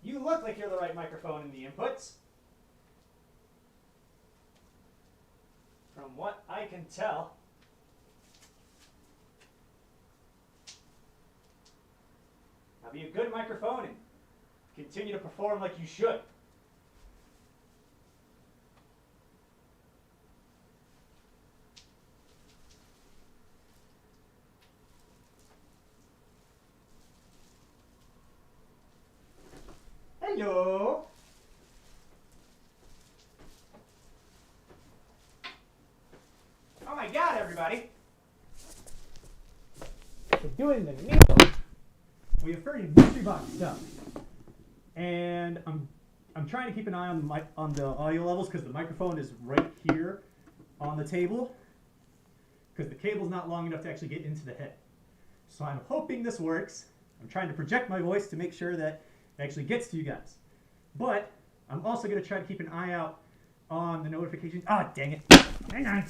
You look like you're the right microphone in the inputs. From what I can tell. Now be a good microphone and continue to perform like you should. Hello. Oh my God, everybody. We're doing the new. We have furry mystery box stuff. And I'm trying to keep an eye on the audio levels because the microphone is right here on the table because the cable's not long enough to actually get into the head. So I'm hoping this works. I'm trying to project my voice to make sure that it actually gets to you guys. But I'm also going to try to keep an eye out on the notifications. Ah, dang it. Hang on.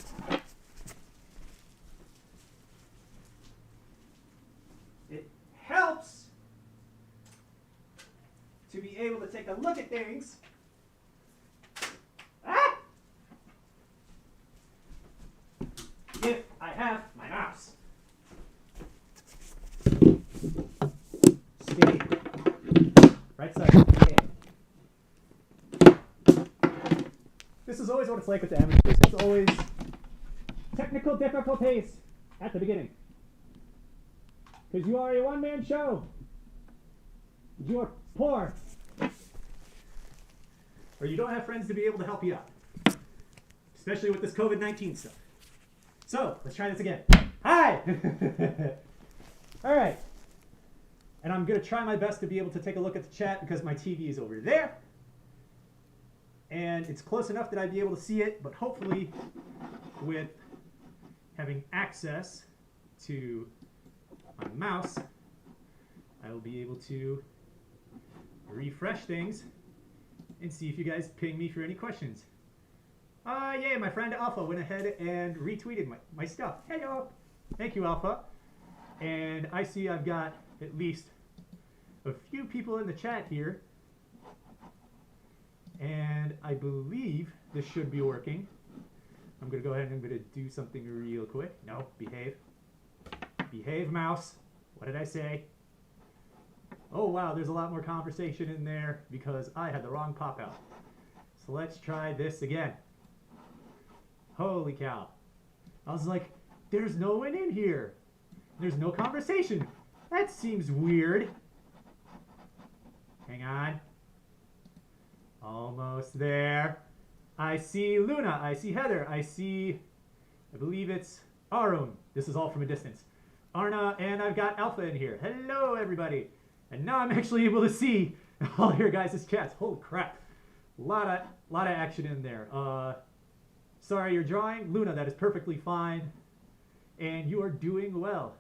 It helps to be able to take a look at things. Ah! If I have my mouse. Stay. Right side. Stay. This is always what it's like with the amateurs. It's always technical difficulties at the beginning. Because you are a one-man show. You are poor. Or you don't have friends to be able to help you out. Especially with this COVID-19 stuff. So, let's try this again. Hi! Alright. And I'm going to try my best to be able to take a look at the chat because my TV is over there. And it's close enough that I'd be able to see it, but hopefully with having access to my mouse, I will be able to refresh things and see if you guys ping me for any questions. Yeah, my friend Alpha went ahead and retweeted my stuff. Hello! Thank you, Alpha. And I see I've got at least a few people in the chat here. And I believe this should be working. I'm going to go ahead and I'm going to do something real quick. No, behave. Behave, mouse. What did I say? Oh, wow, there's a lot more conversation in there because I had the wrong pop-out. So let's try this again. Holy cow. I was like, there's no one in here. There's no conversation. That seems weird. Hang on. Almost there. I see Luna. I see Heather. I believe it's Arun. This is all from a distance. Arna, and I've got Alpha in here. Hello, everybody. And now I'm actually able to see all your guys' chats. Holy crap. A lot of action in there. Sorry you're drawing. Luna, that is perfectly fine. And you are doing well.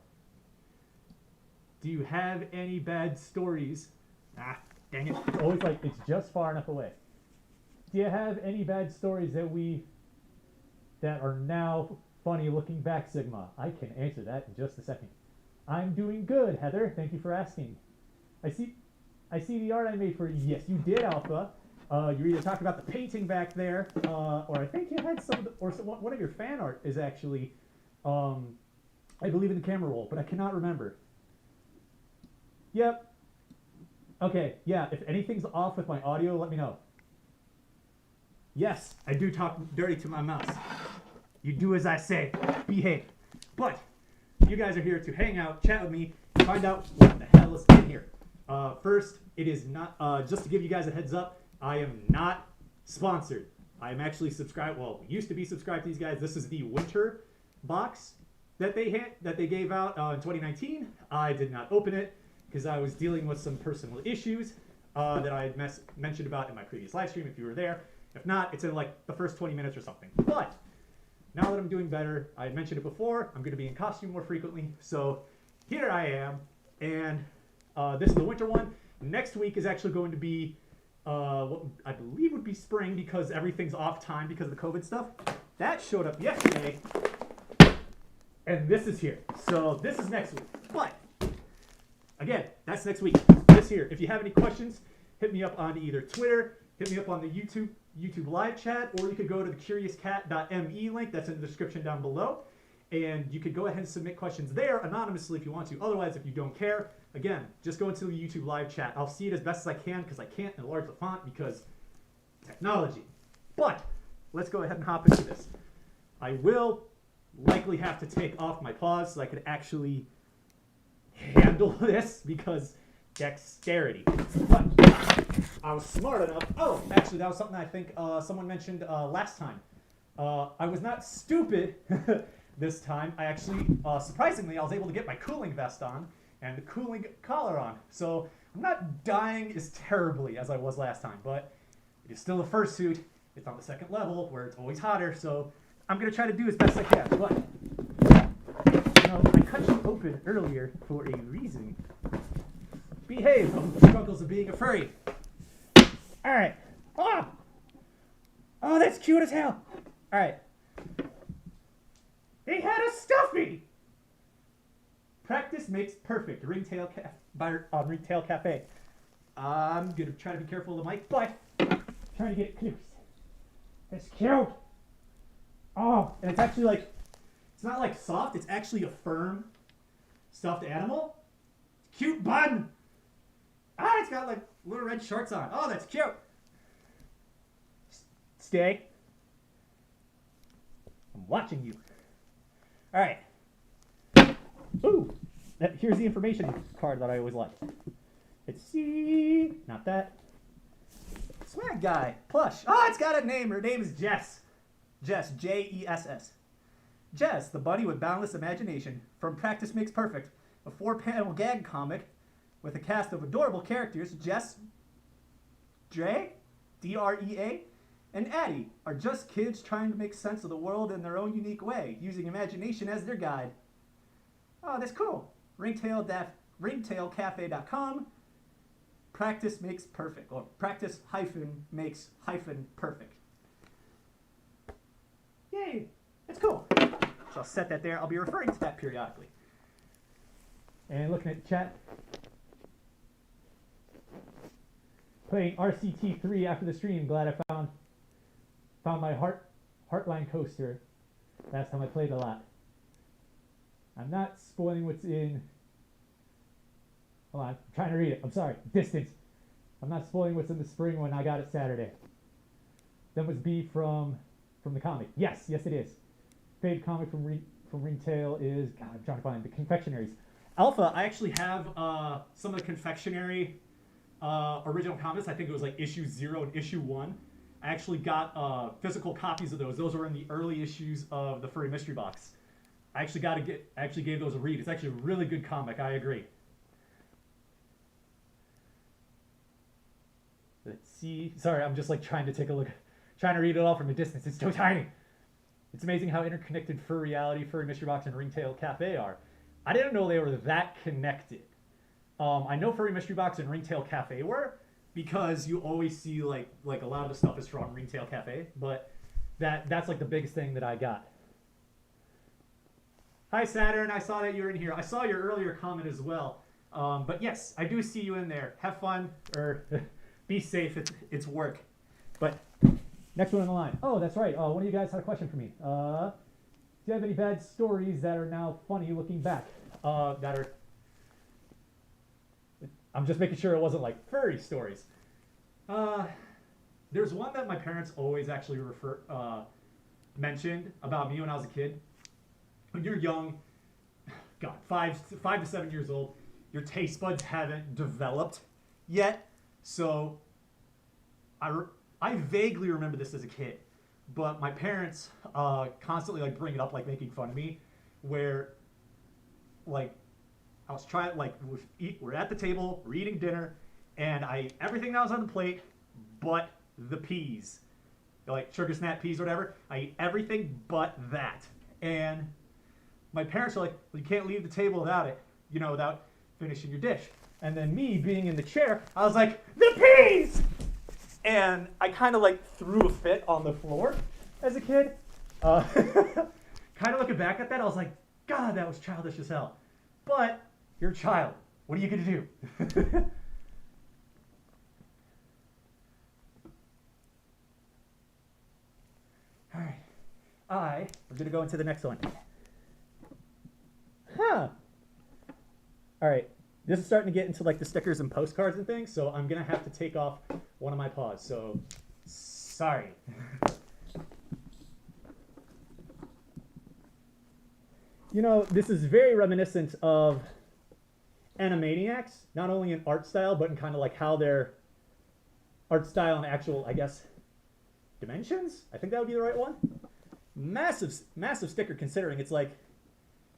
Do you have any bad stories? Ah, dang it. It's always like it's just far enough away. Do you have any bad stories that are now funny looking back, Sigma? I can answer that in just a second. I'm doing good, Heather. Thank you for asking. I see the art I made for you. Yes, you did, Alpha. You either talked about the painting back there, or I think you had one of your fan art is actually, I believe in the camera roll, but I cannot remember. Yep. Okay, yeah, if anything's off with my audio, let me know. Yes, I do talk dirty to my mouse. You do as I say. Behave. But you guys are here to hang out, chat with me, find out what the hell is in here. First, it is not, just to give you guys a heads up, I am not sponsored. I am actually subscribed, well, used to be subscribed to these guys. This is the winter box that they gave out in 2019. I did not open it because I was dealing with some personal issues that I had mentioned about in my previous live stream if you were there. If not, it's in like the first 20 minutes or something. But now that I'm doing better, I had mentioned it before, I'm going to be in costume more frequently. So here I am, and this is the winter one. Next week is actually going to be what I believe would be spring because everything's off time because of the COVID stuff. That showed up yesterday, and this is here. So this is next week. But again, that's next week. this here. If you have any questions, hit me up on either Twitter, hit me up on the YouTube live chat, or you could go to the curiouscat.me link that's in the description down below. And you could go ahead and submit questions there anonymously if you want to. Otherwise, if you don't care, again, just go into the YouTube live chat. I'll see it as best as I can because I can't enlarge the font because technology. But let's go ahead and hop into this. I will likely have to take off my paws so I could actually handle this because dexterity. But I was smart enough. Oh, actually, that was something I think someone mentioned last time. I was not stupid this time. I actually, surprisingly, I was able to get my cooling vest on and the cooling collar on. So I'm not dying as terribly as I was last time, but it is still a fursuit. It's on the second level where it's always hotter, so I'm going to try to do as best I can. But, you know, I cut you open earlier for a reason. Behave of the struggles of being a furry. Alright. Oh, that's cute as hell. Alright. He had a stuffy! Practice makes perfect. Ringtail Cafe. I'm going to try to be careful of the mic, but I'm trying to get it close. It's cute. Oh, and it's actually like, it's not like soft, it's actually a firm stuffed animal. Cute bun. Ah, it's got like little red shorts on. Oh, that's cute. Stay. I'm watching you. All right. Ooh, here's the information card that I always like. Let's see. Not that. Swag guy. Plush. Oh, it's got a name. Her name is Jess. Jess. Jess. Jess, the bunny with boundless imagination. From Practice Makes Perfect, a 4-panel gag comic with a cast of adorable characters. Jess, Dre, D-R-E-A, and Addie are just kids trying to make sense of the world in their own unique way, using imagination as their guide. Oh, that's cool. Ringtailcafe.com. Practice makes perfect, or practice makes perfect. Yay, that's cool. So I'll set that there. I'll be referring to that periodically. And looking at the chat, playing RCT3 after the stream. Glad I found my Heartline coaster. Last time I played a lot. I'm not spoiling what's in. Hold on, I'm trying to read it. I'm sorry. Distance. I'm not spoiling what's in the spring when I got it Saturday. Then was B from the comic. Yes, it is. Favorite comic from Ringtail is, God, I'm trying to find the Confectionaries. Alpha, I actually have some of the Confectionery original comics. I think it was like issue 0 and issue 1. I actually got physical copies of those. Those were in the early issues of the Furry Mystery Box. I actually gave those a read. It's actually a really good comic. I agree. Let's see. Sorry, I'm just like trying to take a look, trying to read it all from a distance. It's so tiny. It's amazing how interconnected Furry Reality, Furry Mystery Box, and Ringtail Cafe are. I didn't know they were that connected. I know Furry Mystery Box and Ringtail Cafe were, because you always see like a lot of the stuff is from Ringtail Cafe, but that's like the biggest thing that I got. Hi Saturn, I saw that you were in here. I saw your earlier comment as well. But yes, I do see you in there. Have fun, or be safe, it's work. But next one on the line. Oh, that's right. One of you guys had a question for me. Do you have any bad stories that are now funny looking back? I'm just making sure it wasn't like furry stories. There's one that my parents always actually mentioned about me when I was a kid. When you're young, God, 5 to 7 years old, your taste buds haven't developed yet. So I vaguely remember this as a kid, but my parents constantly like bring it up, like making fun of me, where like I was trying, like we're at the table, we're eating dinner, and everything that was on the plate but the peas, like sugar snap peas or whatever, I eat everything but that. And my parents are like, well, you can't leave the table without it, without finishing your dish. And then me being in the chair, I was like, the peas! And I kind of like threw a fit on the floor as a kid. Kind of looking back at that, I was like, God, that was childish as hell. But you're a child. What are you going to do? I am going to go into the next one. Huh. All right. This is starting to get into like the stickers and postcards and things, so I'm going to have to take off one of my paws. So, sorry. You know, this is very reminiscent of Animaniacs, not only in art style, but in kind of like how their art style and actual, I guess, dimensions? I think that would be the right one. Massive, massive sticker considering it's like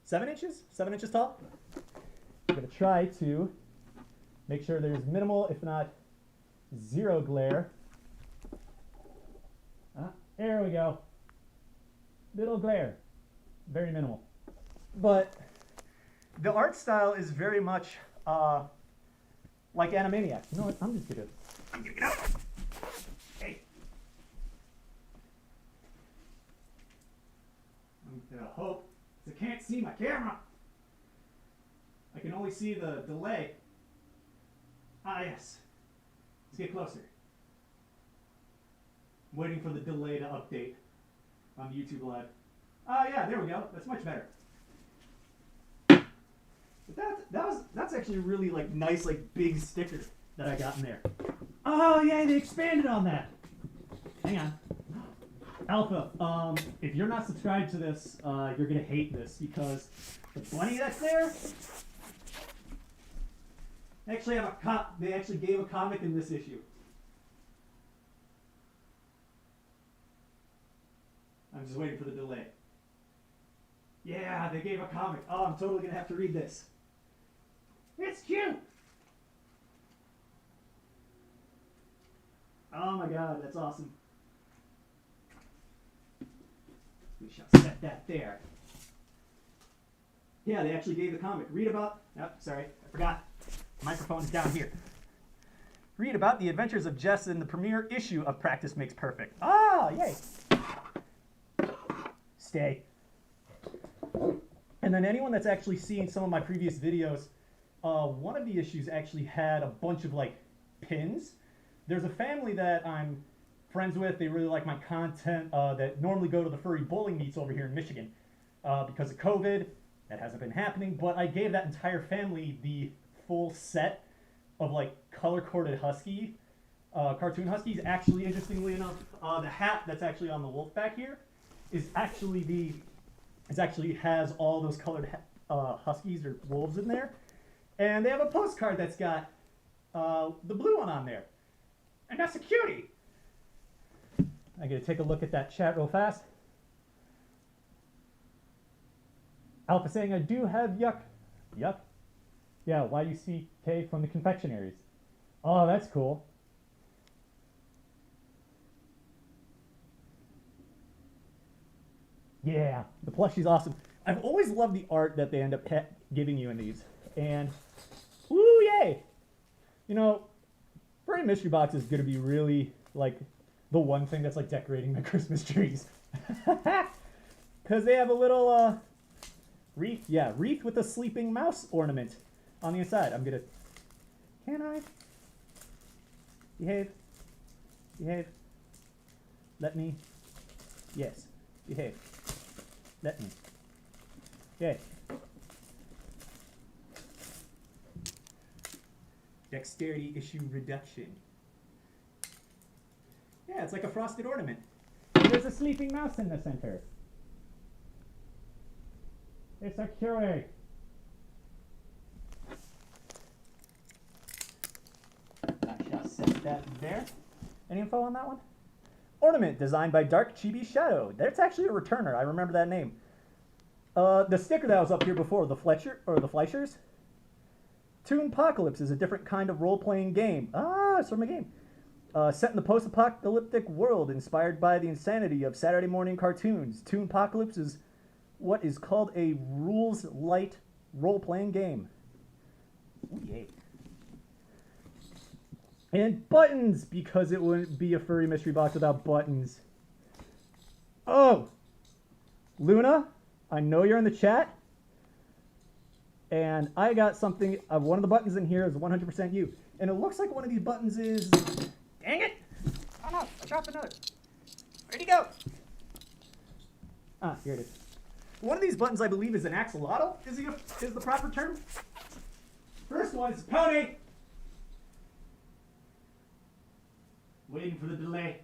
7 inches? 7 inches tall? I'm going to try to make sure there's minimal, if not zero glare. There we go. Little glare. Very minimal. But the art style is very much like Animaniacs. You know what? I'm just going to get out. Hey. I'm going to hope. I can't see my camera. I can only see the delay. Ah, yes. Let's get closer. I'm waiting for the delay to update on YouTube Live. Ah, yeah, there we go. That's much better. But that's actually a really like nice like big sticker that I got in there. Oh yeah, they expanded on that. Hang on. Alpha, if you're not subscribed to this, you're gonna hate this because the bunny that's there. They actually have they actually gave a comic in this issue. I'm just waiting for the delay. Yeah, they gave a comic. Oh, I'm totally gonna have to read this. It's cute. Oh my god, that's awesome. We shall set that there. Yeah, they actually gave the comic. Read about... Oh, sorry, I forgot. The microphone is down here. Read about the adventures of Jess in the premiere issue of Practice Makes Perfect. Ah, yay. Stay. And then anyone that's actually seen some of my previous videos, one of the issues actually had a bunch of like pins. There's a family that I'm friends with. They really like my content that normally go to the furry bowling meets over here in Michigan. Because of COVID, that hasn't been happening, but I gave that entire family the full set of like color-coded husky, cartoon huskies. Actually, interestingly enough, the hat that's actually on the wolf back here is actually has all those colored huskies or wolves in there. And they have a postcard that's got the blue one on there. And that's a cutie. I gotta take a look at that chat real fast. Alpha saying I do have yuck. Yuck? Yeah, YUCK from the confectionaries. Oh, that's cool. Yeah, the plushie's awesome. I've always loved the art that they end up giving you in these. And, woo, yay! You know, Furry Mystery Box is going to be really, like, the one thing that's, like, decorating my Christmas trees. Because they have a little, wreath. Yeah, wreath with a sleeping mouse ornament on the inside. I'm going to... Can I? Behave. Behave. Let me. Yes. Behave. Let me. Yay. Dexterity issue reduction. Yeah, it's like a frosted ornament. There's a sleeping mouse in the center. It's a cutie. I shall set that there. Any info on that one? Ornament designed by Dark Chibi Shadow. That's actually a returner. I remember that name. The sticker that was up here before, the Fleischers. Toonpocalypse is a different kind of role-playing game. Ah, it's from a game. Set in the post-apocalyptic world inspired by the insanity of Saturday morning cartoons. Toonpocalypse is what is called a rules-light role-playing game. Ooh, yay. And buttons, because it wouldn't be a Furry Mystery Box without buttons. Oh! Luna, I know you're in the chat. And I got something, one of the buttons in here is 100% you. And it looks like one of these buttons is... Dang it! Oh no, I dropped another. Where'd he go? Ah, here it is. One of these buttons, I believe, is an axolotl, is the proper term. First one is pony. Waiting for the delay.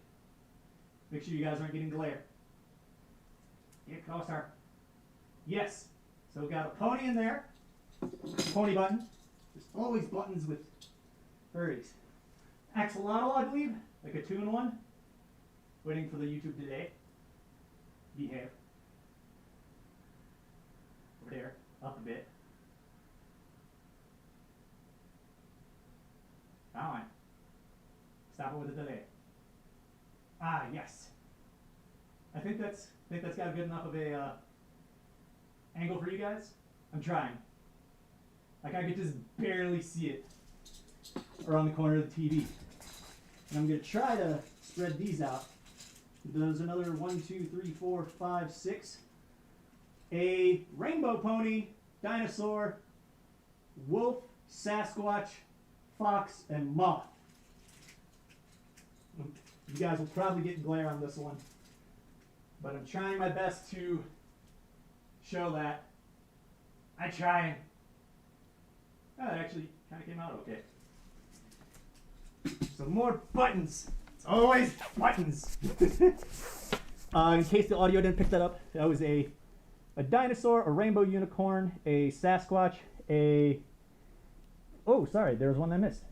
Make sure you guys aren't getting glare. Get closer. Yes. So we've got a pony in there. Pony button. There's always buttons with furries. Axolotl, I believe. Like a 2-in-1. Waiting for the YouTube delay. Behave. Over there. Up a bit. Come on. Stop it with a delay. Ah, yes. I think that's got a good enough of a angle for you guys. I'm trying. Like I could just barely see it around the corner of the TV. And I'm gonna try to spread these out. There's another 1, 2, 3, 4, 5, 6. A rainbow pony, dinosaur, wolf, Sasquatch, fox, and moth. You guys will probably get glare on this one, but I'm trying my best to show that I'm trying. Oh, it actually kind of came out okay. Some more buttons. It's always buttons. In case the audio didn't pick that up, that was a dinosaur, a rainbow unicorn, a Sasquatch, oh, sorry, there was one I missed.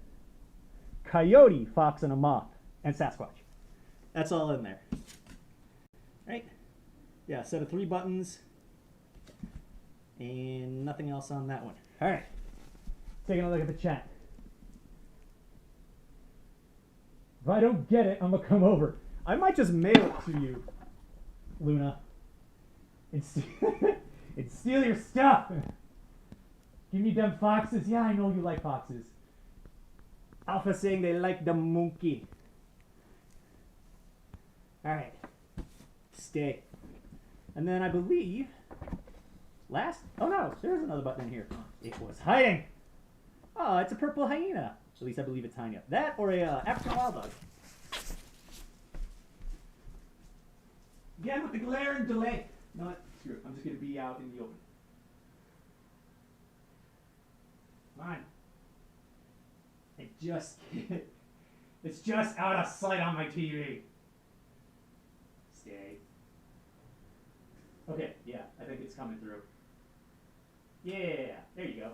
Coyote, fox, and a moth, and Sasquatch. That's all in there. Right? Yeah, set of 3 buttons. And nothing else on that one. All right. Taking a look at the chat. If I don't get it, I'm going to come over. I might just mail it to you, Luna. And steal your stuff. Give me them foxes. Yeah, I know you like foxes. Alpha saying they like the monkey. Alright. Stay. And then I believe oh no, there's another button in here. It was hiding. Oh, it's a purple hyena. At least I believe it's hyena. That or a African wild dog. Again with the glare and delay. No, screw it. I'm just going to be out in the open. Fine. It's just out of sight on my TV. Stay. Okay, yeah, I think it's coming through. Yeah, there you go.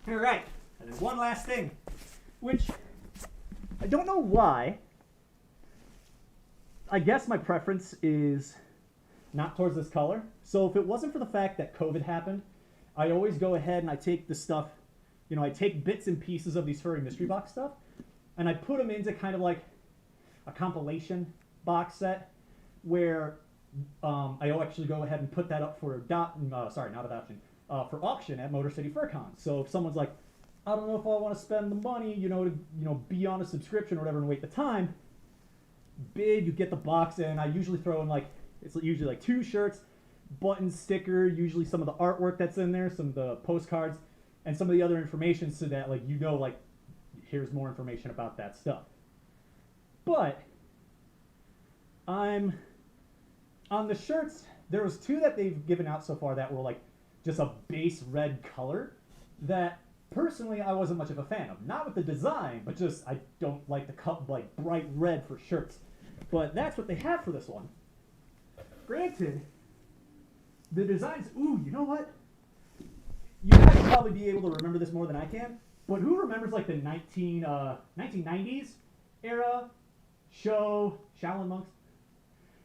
All right, and then one last thing, which I don't know why. I guess my preference is not towards this color. So if it wasn't for the fact that COVID happened, I always go ahead and I take the stuff, I take bits and pieces of these furry mystery box stuff, and I put them into kind of like a compilation box set where I actually go ahead and put that up for for auction at Motor City FurCon. So if someone's like, I don't know if I want to spend the money, to be on a subscription or whatever and wait the time, big, you get the box, and I usually throw in it's usually 2 shirts, buttons, sticker, usually some of the artwork that's in there, some of the postcards, and some of the other information so that here's more information about that stuff. But I'm on the shirts, there was 2 that they've given out so far that were just a base red color that personally I wasn't much of a fan of. Not with the design, but just I don't like the bright red for shirts. But that's what they have for this one. Granted, the designs, you know what? You guys will probably be able to remember this more than I can, but who remembers the 1990s era show Shaolin Monks?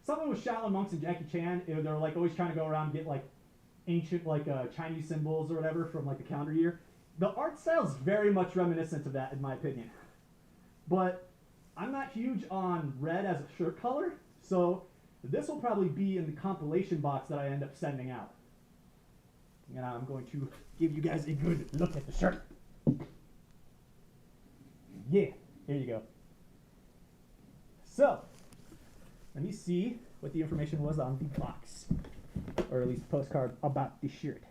Something with Shaolin Monks and Jackie Chan, they're always trying to go around and get ancient Chinese symbols or whatever from the calendar year. The art style is very much reminiscent of that in my opinion. But I'm not huge on red as a shirt color, so this will probably be in the compilation box that I end up sending out. And I'm going to give you guys a good look at the shirt. Yeah, here you go. So, let me see what the information was on the box, or at least postcard about the shirt.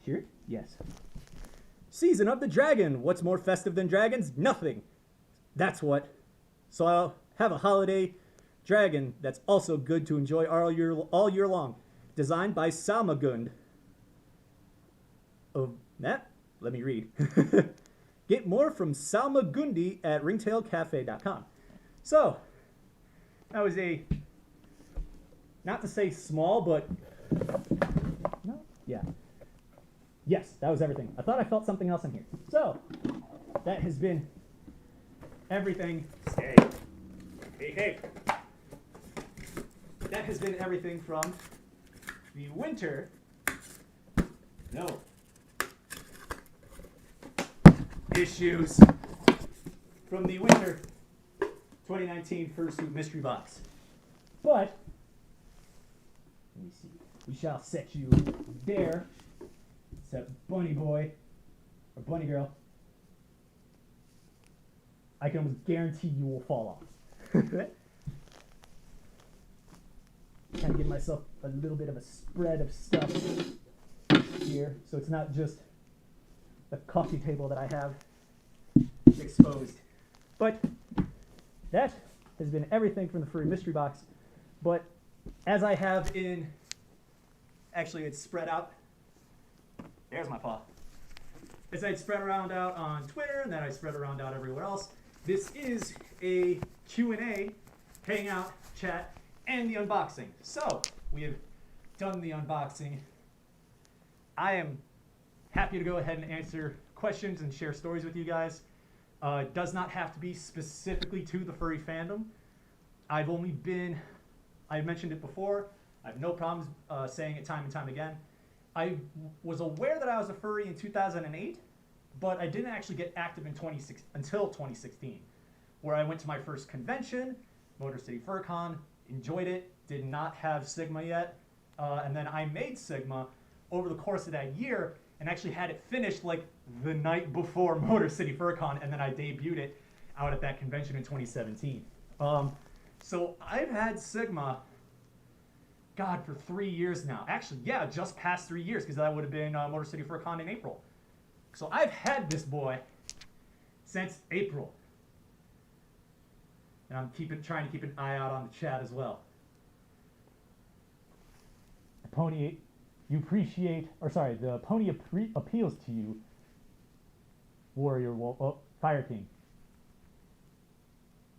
Shirt? Yes. Season of the Dragon. What's more festive than dragons? Nothing. That's what. So I'll have a holiday dragon that's also good to enjoy all year long. Designed by Salmagund. Oh, that? Let me read. Get more from Salmagundi at ringtailcafe.com. So, that was a, not to say small, but, no, yeah. Yes, that was everything. I thought I felt something else in here. So, that has been everything. Hey, hey, hey. That has been everything from the winter. No. Issues from the winter 2019 Fursuit mystery box. But, let me see. We shall set you there. Except bunny boy, or bunny girl. I can almost guarantee you will fall off. Kind of give myself a little bit of a spread of stuff here, so it's not just the coffee table that I have exposed. But that has been everything from the furry mystery box. But as I have in, actually it's spread out. There's my paw. As I spread around out on Twitter, and then I spread around out everywhere else, this is a Q&A, hangout, chat, and the unboxing. So, we have done the unboxing. I am happy to go ahead and answer questions and share stories with you guys. It does not have to be specifically to the furry fandom. I've mentioned it before. I have no problems saying it time and time again. I was aware that I was a furry in 2008, but I didn't actually get active until 2016, where I went to my first convention, Motor City FurCon, enjoyed it, did not have Sigma yet, and then I made Sigma over the course of that year and actually had it finished like the night before Motor City FurCon, and then I debuted it out at that convention in 2017. So I've had Sigma, God, for 3 years now. Actually, yeah, just past 3 years, because that would have been Motor City FurCon in April. So I've had this boy since April. And I'm trying to keep an eye out on the chat as well. The pony appeals to you, Warrior Wolf, Fire King.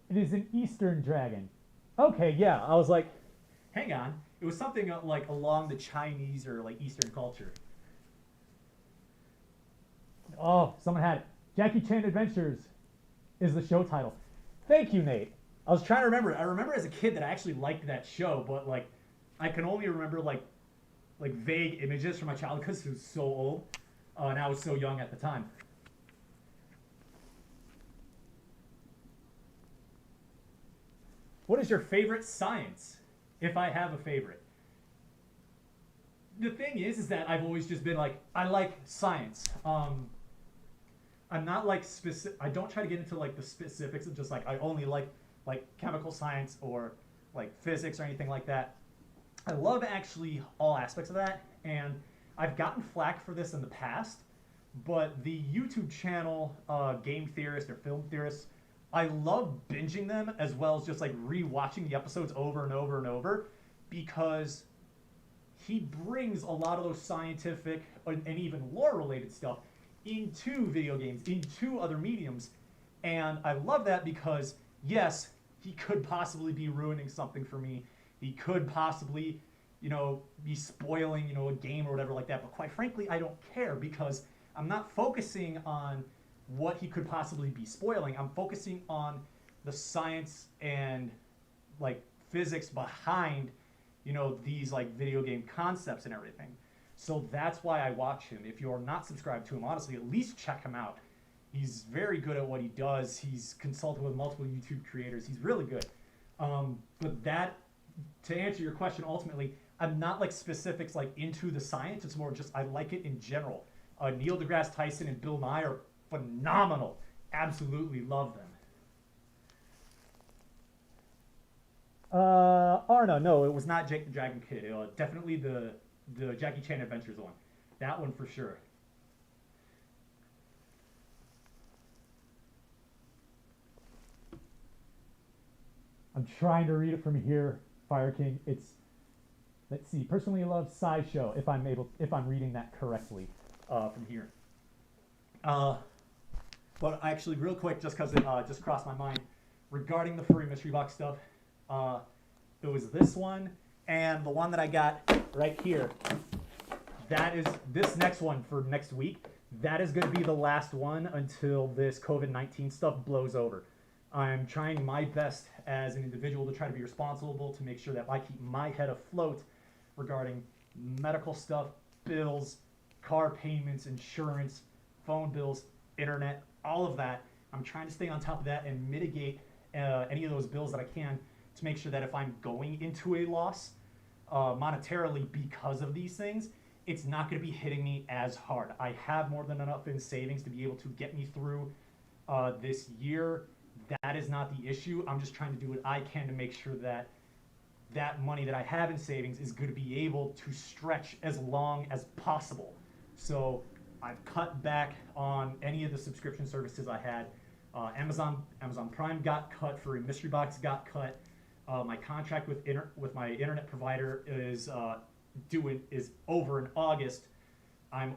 It is an Eastern dragon. Okay, yeah, I was like, hang on. It was something like along the Chinese or like Eastern culture. Oh, someone had it. Jackie Chan Adventures is the show title. Thank you, Nate. I was trying to remember. I remember as a kid that I actually liked that show, but like I can only remember like vague images from my childhood because it was so old, and I was so young at the time. What is your favorite science? If I have a favorite. The thing is that I've always just been like, I like science. I'm not like I don't try to get into like the specifics of just like, I only like chemical science or like physics or anything like that. I love actually all aspects of that, and I've gotten flack for this in the past, but the YouTube channel, Game Theorist or Film Theorist, I love binging them as well as just like rewatching the episodes over and over and over, because he brings a lot of those scientific and even lore related stuff into video games, into other mediums. And I love that because, yes, he could possibly be ruining something for me. He could possibly, be spoiling, a game or whatever like that. But quite frankly, I don't care, because I'm not focusing on what he could possibly be spoiling. I'm focusing on the science and like physics behind, these like video game concepts and everything. So that's why I watch him. If you're not subscribed to him, honestly, at least check him out. He's very good at what he does. He's consulted with multiple YouTube creators. He's really good. But that, to answer your question, ultimately, I'm not like specifics like into the science. It's more just I like it in general. Neil deGrasse Tyson and Bill Nye are phenomenal. Absolutely love them. Arna, no, it was not Jake the Dragon Kid. Definitely the Jackie Chan Adventures one. That one for sure. I'm trying to read it from here, Fire King. It's, let's see, personally love SciShow, if I'm reading that correctly from here. But actually, real quick, just because it just crossed my mind, regarding the furry mystery box stuff, it was this one and the one that I got right here. That is this next one for next week. That is going to be the last one until this COVID-19 stuff blows over. I'm trying my best as an individual to try to be responsible to make sure that I keep my head afloat regarding medical stuff, bills, car payments, insurance, phone bills, internet, all of that. I'm trying to stay on top of that and mitigate any of those bills that I can to make sure that if I'm going into a loss monetarily because of these things, it's not going to be hitting me as hard. I have more than enough in savings to be able to get me through this year. That is not the issue. I'm just trying to do what I can to make sure that that money that I have in savings is going to be able to stretch as long as possible. So I've cut back on any of the subscription services I had. Amazon Prime got cut, Furry Mystery Box got cut. My contract with my internet provider is over in August. I'm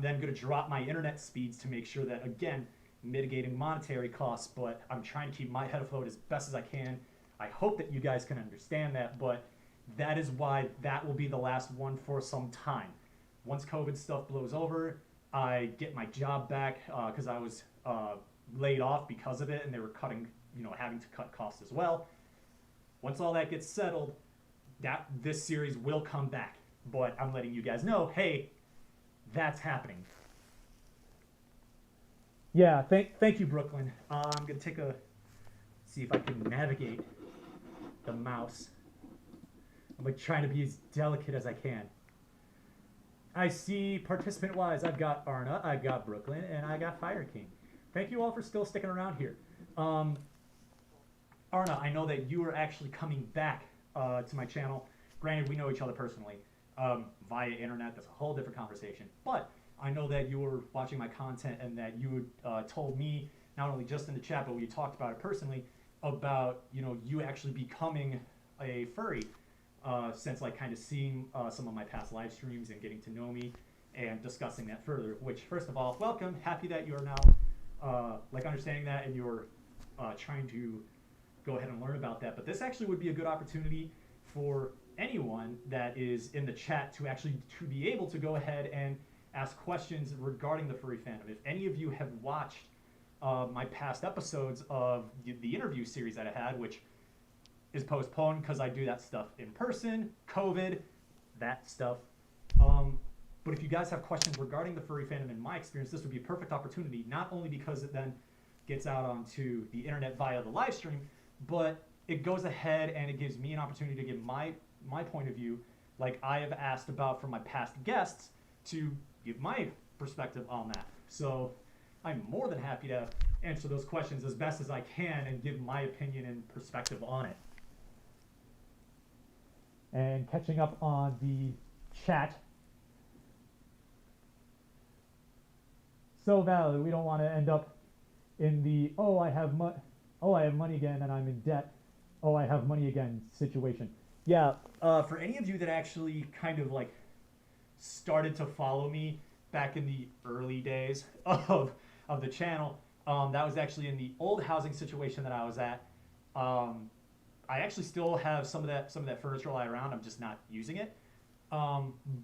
then going to drop my internet speeds to make sure that, again, mitigating monetary costs, but I'm trying to keep my head afloat as best as I can. I hope that you guys can understand that, but that is why that will be the last one for some time. Once COVID stuff blows over, I get my job back because I was laid off because of it, and they were having to cut costs as well. Once all that gets settled, this series will come back. But I'm letting you guys know, hey, that's happening. Yeah, thank you, Brooklyn. I'm gonna see if I can navigate the mouse. I'm like trying to be as delicate as I can. I see participant-wise, I've got Arna, I got Brooklyn, and I got Fire King. Thank you all for still sticking around here. Arna, I know that you are actually coming back to my channel. Granted, we know each other personally via internet. That's a whole different conversation. But I know that you were watching my content and that you told me, not only just in the chat, but we talked about it personally, about you actually becoming a furry since like kind of seeing some of my past live streams and getting to know me and discussing that further. Which, first of all, welcome. Happy that you are now understanding that and you're trying to go ahead and learn about that. But this actually would be a good opportunity for anyone that is in the chat to be able to go ahead and ask questions regarding the furry fandom. If any of you have watched my past episodes of the interview series that I had, which is postponed because I do that stuff in person, COVID, that stuff. But if you guys have questions regarding the furry fandom, in my experience, this would be a perfect opportunity, not only because it then gets out onto the internet via the live stream, but it goes ahead and it gives me an opportunity to give my point of view, like I have asked about from my past guests, to give my perspective on that. So I'm more than happy to answer those questions as best as I can and give my opinion and perspective on it. And catching up on the chat. So valid. We don't want to end up in the I have money again and I'm in debt. Oh, I have money again situation. Yeah. For any of you that actually kind of like started to follow me back in the early days of the channel, that was actually in the old housing situation that I was at. I actually still have some of that furniture lying around. I'm just not using it.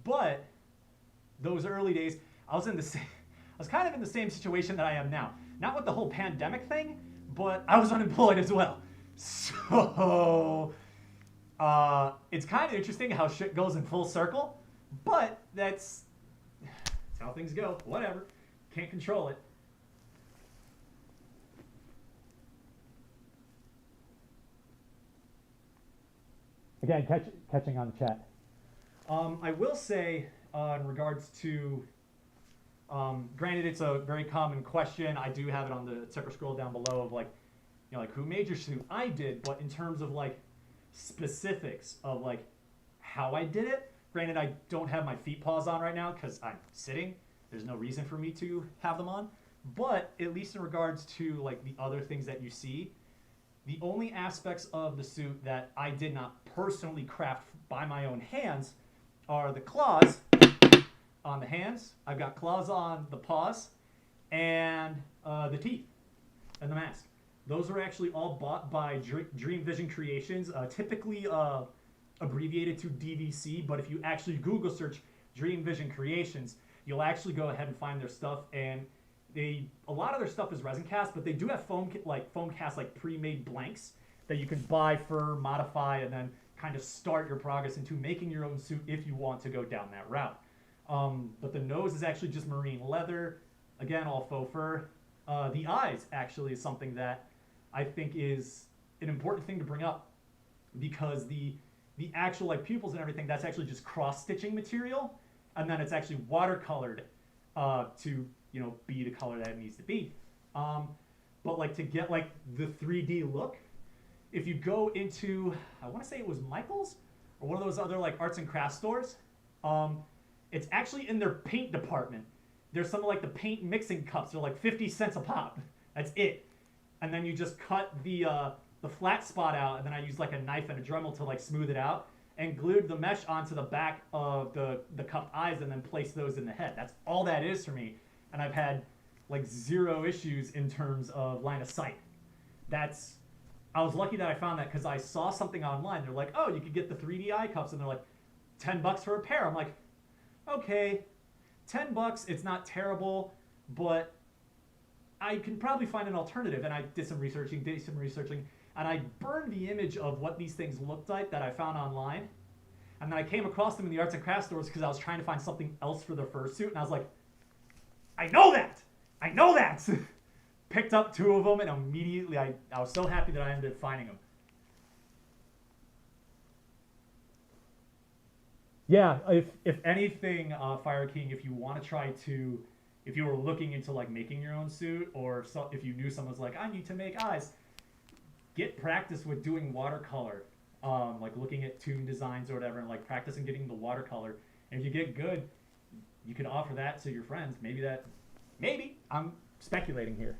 But those early days, I was kind of in the same situation that I am now. Not with the whole pandemic thing, but I was unemployed as well. So it's kind of interesting how shit goes in full circle. But that's how things go. Whatever. Can't control it. Again, catching on the chat. I will say, in regards to, granted, it's a very common question. I do have it on the ticker scroll down below of like, like who made your suit? I did, but in terms of like specifics of like how I did it. Granted, I don't have my feet paws on right now because I'm sitting. There's no reason for me to have them on. But at least in regards to like the other things that you see, The only aspects of the suit that I did not personally craft by my own hands are the claws on the hands. I've got claws on the paws and the teeth and the mask. Those are actually all bought by Dream Vision Creations, typically abbreviated to DVC, but if you actually Google search Dream Vision Creations, you'll actually go ahead and find their stuff. And a lot of their stuff is resin cast, but they do have foam cast like pre-made blanks that you can buy for, modify, and then kind of start your progress into making your own suit if you want to go down that route. But the nose is actually just marine leather, again all faux fur. The eyes actually is something that I think is an important thing to bring up, because the actual like pupils and everything, that's actually just cross stitching material, and then it's actually watercolored to be the color that it needs to be. But like to get like the 3D look, if you go into, I want to say it was Michael's or one of those other like arts and crafts stores, it's actually in their paint department. There's some like the paint mixing cups. They're like 50 cents a pop. That's it. And then you just cut the flat spot out, and then I used like a knife and a Dremel to like smooth it out, and glued the mesh onto the back of the cupped eyes, and then placed those in the head. That's all that is for me. And I've had like 0 issues in terms of line of sight. I was lucky that I found that, because I saw something online. They're like, oh, you could get the 3D eye cups, and they're like $10 for a pair. I'm like, okay, $10. It's not terrible, but I can probably find an alternative. And I did some researching, and I burned the image of what these things looked like that I found online. And then I came across them in the arts and crafts stores because I was trying to find something else for the fursuit, and I was like, I know that! Picked up 2 of them, and immediately I was so happy that I ended up finding them. Yeah, if anything, Fire King, if you want to try to, if you were looking into like making your own suit, or if you knew someone's like, I need to make eyes, get practice with doing watercolor, like looking at tune designs or whatever, and like practicing getting the watercolor. And if you get good, you can offer that to your friends. Maybe I'm speculating here.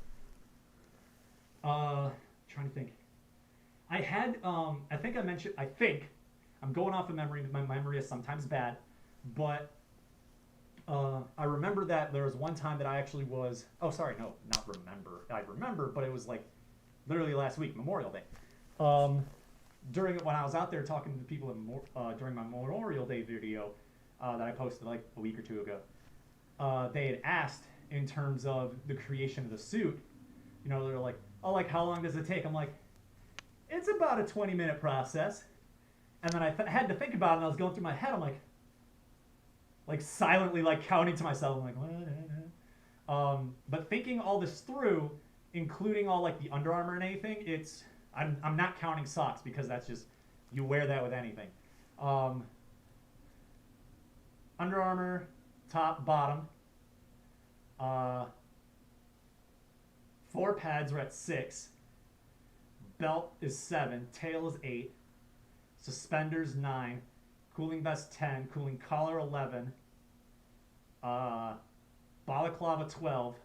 Trying to think. I had, I think I'm going off of memory. My memory is sometimes bad, but I remember that there was one time that I actually was, oh, sorry, no, not remember. I remember, but it was like literally last week, Memorial Day. When I was out there talking to the people during my Memorial Day video that I posted like a week or 2 ago, they had asked in terms of the creation of the suit. They're like, oh, like how long does it take? I'm like, it's about a 20-minute process. And then I had to think about it, and I was going through my head. I'm like silently like counting to myself. I'm like, what? But thinking all this through, including all like the Under Armour and anything, I'm not counting socks, because that's just, you wear that with anything. Under Armour, top, bottom. 4 pads are at 6. Belt is 7. Tail is 8. Suspenders 9. Cooling vest 10. Cooling collar 11. Balaclava 12.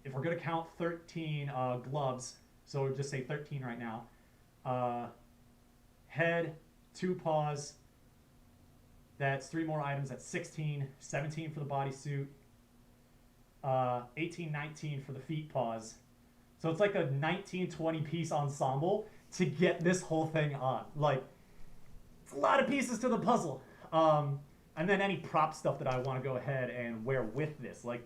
If we're going to count 13 gloves, so we'll just say 13 right now. Head, 2 paws. That's 3 more items. That's 16. 17 for the bodysuit. 18, 19 for the feet paws. So it's like a 19, 20 piece ensemble to get this whole thing on. Like, it's a lot of pieces to the puzzle. And then any prop stuff that I want to go ahead and wear with this. Like,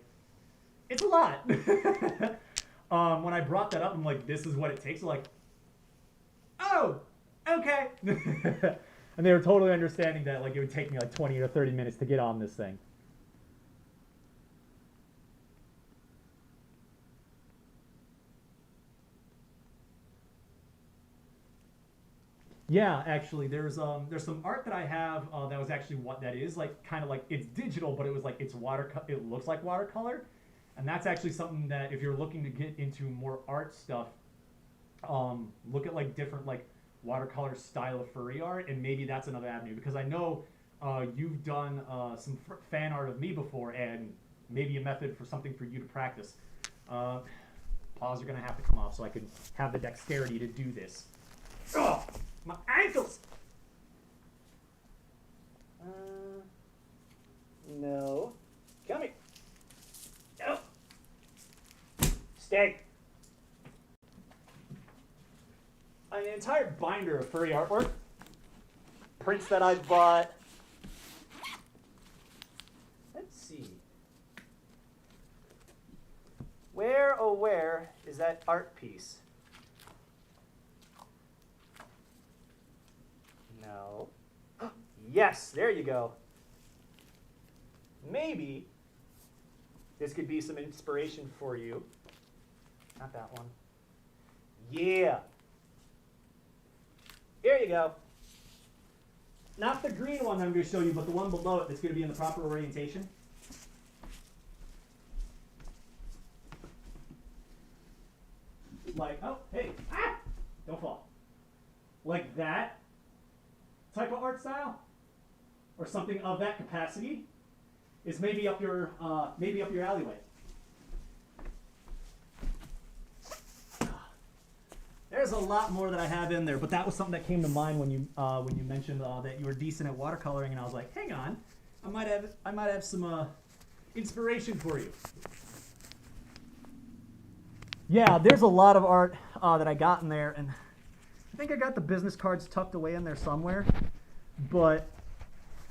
it's a lot. When I brought that up, I'm like, this is what it takes. They're like, oh, okay. And they were totally understanding that like it would take me like 20 or 30 minutes to get on this thing. Yeah, actually, there's some art that I have that was actually what that is, like kind of like it's digital, but it was like it looks like watercolor, and that's actually something that if you're looking to get into more art stuff, look at like different like watercolor style of furry art, and maybe that's another avenue, because I know you've done some fan art of me before, and maybe a method for something for you to practice. paws are going to have to come off so I can have the dexterity to do this. Oh, my ankles! No. Come here. No. Stay. An entire binder of furry artwork. Prints that I've bought. Let's see. Where, oh where, is that art piece? No. Yes, there you go. Maybe this could be some inspiration for you. Not that one. Yeah. Here you go. Not the green one I'm going to show you, but the one below it that's going to be in the proper orientation. Like, oh, hey, ah! Don't fall. Like that type of art style, or something of that capacity, is maybe up your alleyway. There's a lot more that I have in there, but that was something that came to mind when you mentioned that you were decent at watercoloring, and I was like, hang on, I might have some inspiration for you. Yeah, there's a lot of art that I got in there, and I think I got the business cards tucked away in there somewhere, but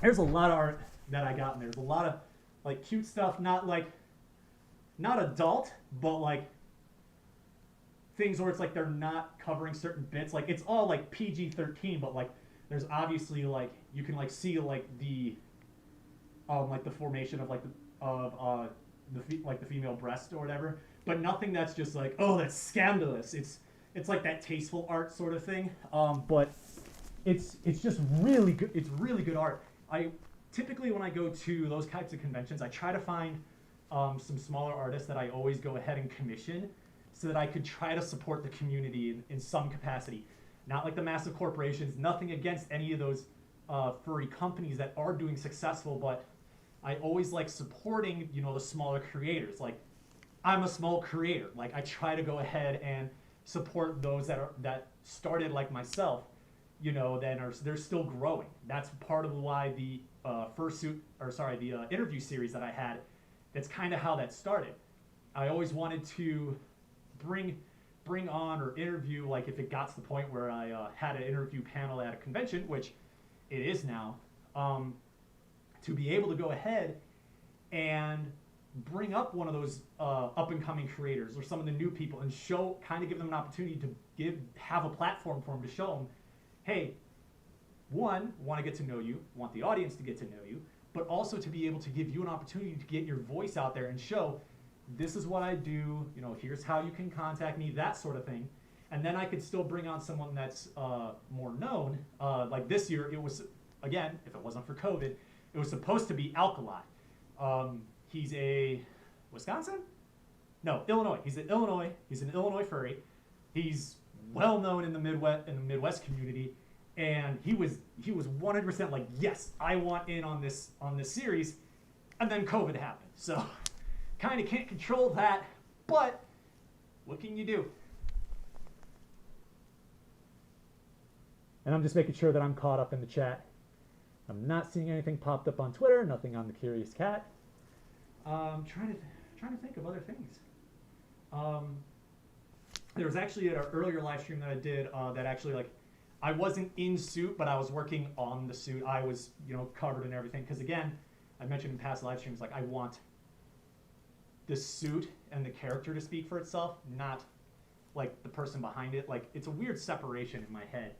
there's a lot of art that I got in there. There's a lot of like cute stuff, not adult, but like things where it's like they're not covering certain bits. Like it's all like PG-13, but like there's obviously like you can like see like the formation of the female breast or whatever, but nothing that's just like, oh, that's scandalous. It's like that tasteful art sort of thing. But it's just really good. It's really good art. I typically, when I go to those types of conventions, I try to find some smaller artists that I always go ahead and commission, so that I could try to support the community in some capacity. Not like the massive corporations, nothing against any of those furry companies that are doing successful, but I always like supporting, the smaller creators. Like, I'm a small creator. Like, I try to go ahead and support those that started like myself, they're still growing. That's part of why the the interview series that I had, that's kind of how that started. I always wanted to bring on or interview, like if it got to the point where I had an interview panel at a convention, which it is now, to be able to go ahead and bring up one of those up-and-coming creators or some of the new people and give them an opportunity to have a platform for them to show them, hey, one, want to get to know you, want the audience to get to know you, but also to be able to give you an opportunity to get your voice out there and show, this is what I do, here's how you can contact me, that sort of thing. And then I could still bring on someone that's more known. Like this year, it was, again, if it wasn't for COVID, it was supposed to be Alkali. He's a Wisconsin? No, Illinois. He's an Illinois furry. He's well known in the Midwest community, and he was 100% like, yes, I want in on this series. And then COVID happened, so kind of can't control that, but what can you do? And I'm just making sure that I'm caught up in the chat. I'm not seeing anything popped up on Twitter, nothing on the Curious Cat. I'm trying to think of other things. There was actually an earlier live stream that I did that actually, like, I wasn't in suit, but I was working on the suit. I was, covered and everything. Because again, I mentioned in past live streams, like, I want the suit and the character to speak for itself, not like the person behind it. Like, it's a weird separation in my head.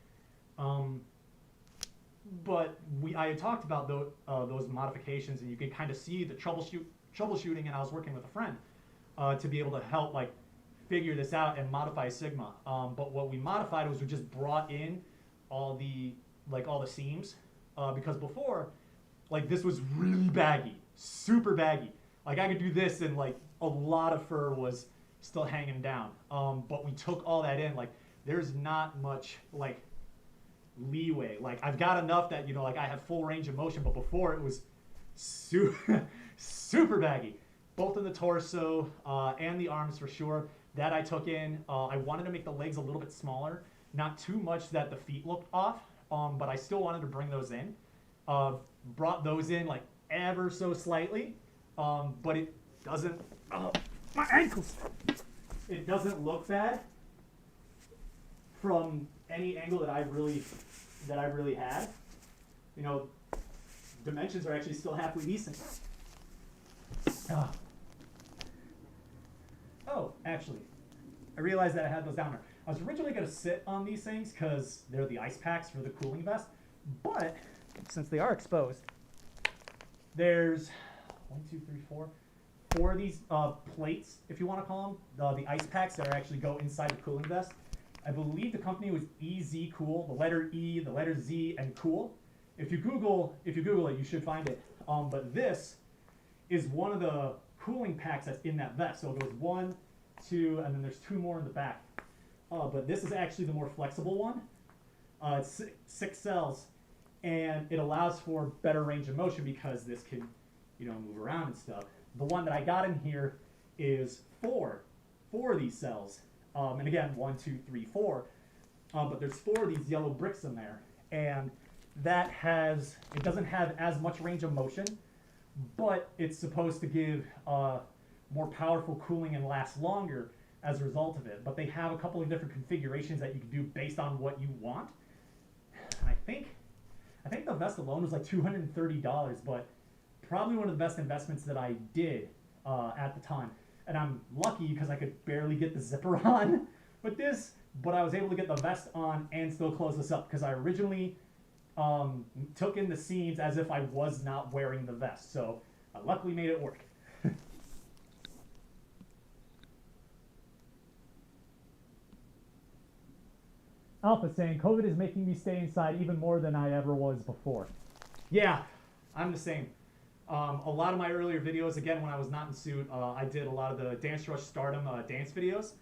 But I had talked about those modifications, and you could kind of see the troubleshooting, and I was working with a friend to be able to help like figure this out and modify Sigma. But what we modified was we just brought in all the seams, because before, like, this was really baggy, super baggy. Like, I could do this and like a lot of fur was still hanging down. But we took all that in. Like, there's not much like leeway. Like, I've got enough that like I have full range of motion, but before it was super baggy, both in the torso and the arms for sure. that I took in. I wanted to make the legs a little bit smaller, not too much that the feet looked off, but I still wanted to bring those in. Brought those in like ever so slightly, but it doesn't. Oh, my ankles! It doesn't look bad from any angle that I really had. You know, dimensions are actually still halfway decent. Oh, actually, I realized that I had those down there. I was originally going to sit on these things because they're the ice packs for the cooling vest, but since they are exposed, there's 4 of these plates, if you want to call them, the ice packs that actually go inside the cooling vest. I believe the company was EZ Cool, the letter E, the letter Z, and Cool. If you Google it, you should find it. But this is one of the cooling packs that's in that vest. So it goes 1, 2, and then there's 2 more in the back. But this is actually the more flexible one. It's 6 cells, and it allows for better range of motion because this can, you know, move around and stuff. The one that I got in here is 4 of these cells. And again, 1, 2, 3, 4. But there's 4 of these yellow bricks in there, and that it doesn't have as much range of motion, but it's supposed to give more powerful cooling and last longer as a result of it. But they have a couple of different configurations that you can do based on what you want. And I think the vest alone was like $230, but probably one of the best investments that I did at the time. And I'm lucky because I could barely get the zipper on with this, but I was able to get the vest on and still close this up because I originally took in the seams as if I was not wearing the vest. So I luckily made it work. Alpha saying, COVID is making me stay inside even more than I ever was before. Yeah, I'm the same. A lot of my earlier videos, again, when I was not in suit, I did a lot of the Dance Rush Stardom dance videos.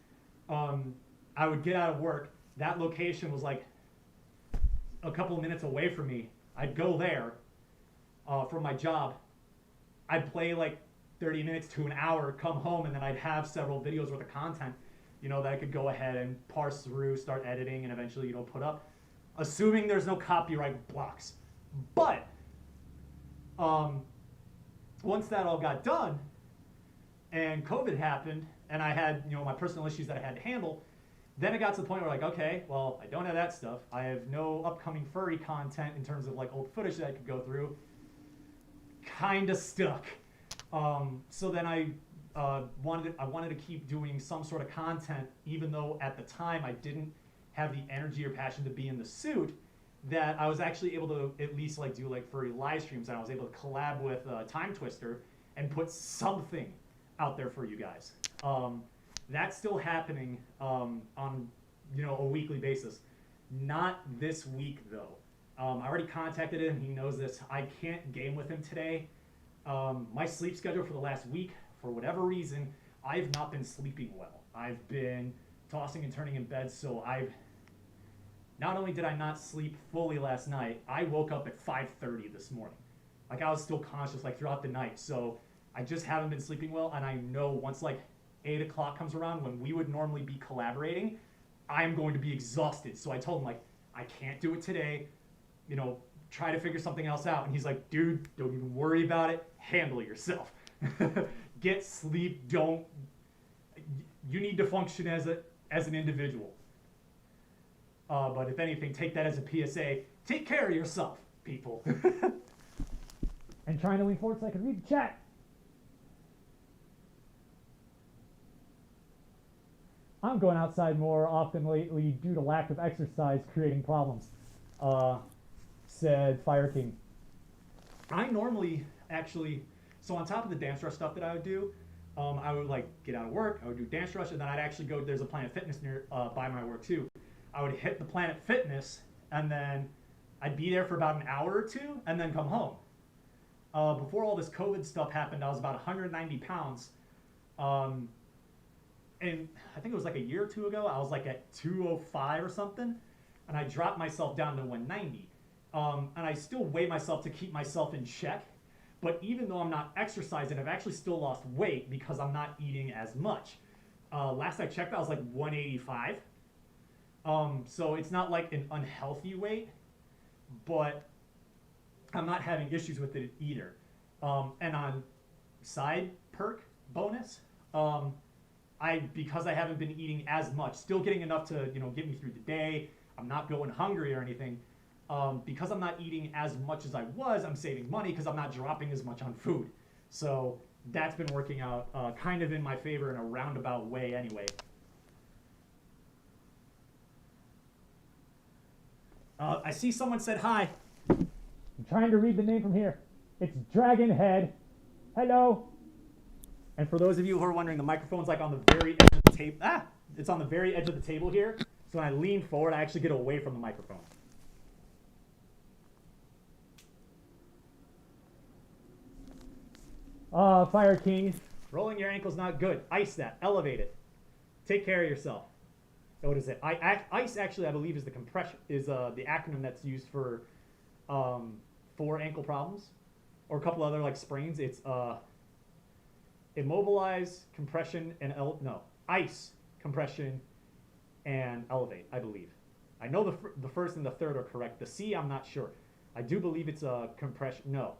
I would get out of work. That location was like a couple of minutes away from me. I'd go there from my job. I'd play like 30 minutes to an hour, come home, and then I'd have several videos worth of content, you know, that I could go ahead and parse through, start editing, and eventually, you know, put up, assuming there's no copyright blocks. But once that all got done and COVID happened and I had, you know, my personal issues that I had to handle, then it got to the point where like, okay, well, I don't have that stuff. I have no upcoming furry content in terms of like old footage that I could go through. Kind of stuck. So then I wanted to keep doing some sort of content, even though at the time I didn't have the energy or passion to be in the suit, that I was actually able to at least like do like furry live streams, and I was able to collab with Time Twister and put something out there for you guys. That's still happening on, you know, a weekly basis. Not this week though. I already contacted him. He knows this. I can't game with him today. My sleep schedule for the last week, for whatever reason, I've not been sleeping well. I've been tossing and turning in bed, so not only did I not sleep fully last night, I woke up at 5:30 this morning. Like I was still conscious like throughout the night, so I just haven't been sleeping well, and I know once like 8 o'clock comes around when we would normally be collaborating, I'm going to be exhausted. So I told him like, I can't do it today, you know, try to figure something else out. And he's like, dude, don't even worry about it, handle it yourself. Get sleep, you need to function as an individual. But if anything, take that as a PSA. Take care of yourself, people. And trying to lean forward so I can read the chat. I'm going outside more often lately due to lack of exercise creating problems, said Fire King. I normally actually, so on top of the Dance Rush stuff that I would do, I would like get out of work, I would do Dance Rush, and then I'd actually go, there's a Planet Fitness near by my work too. I would hit the Planet Fitness, and then I'd be there for about an hour or two, and then come home. Before all this COVID stuff happened, I was about 190 pounds. And I think it was like a year or two ago, I was like at 205 or something, and I dropped myself down to 190. And I still weigh myself to keep myself in check, but even though I'm not exercising, I've actually still lost weight because I'm not eating as much. Last I checked, I was like 185. So it's not like an unhealthy weight, but I'm not having issues with it either. And on side perk bonus, because I haven't been eating as much, still getting enough to get me through the day. I'm not going hungry or anything. Because I'm not eating as much as I was, I'm saving money because I'm not dropping as much on food. So that's been working out kind of in my favor in a roundabout way anyway. I see someone said hi. I'm trying to read the name from here. It's Dragonhead. Hello. And for those of you who are wondering, the microphone's like on the very edge of the table. It's on the very edge of the table here. So when I lean forward, I actually get away from the microphone. Fire King. Rolling your ankle's not good. Ice that. Elevate it. Take care of yourself. What is it? ICE actually, I believe, is the acronym that's used for ankle problems, or a couple other like sprains. It's immobilize, compression, and ice, compression, and elevate. I believe. I know the first and the third are correct. The C, I'm not sure. I do believe it's a compression. No,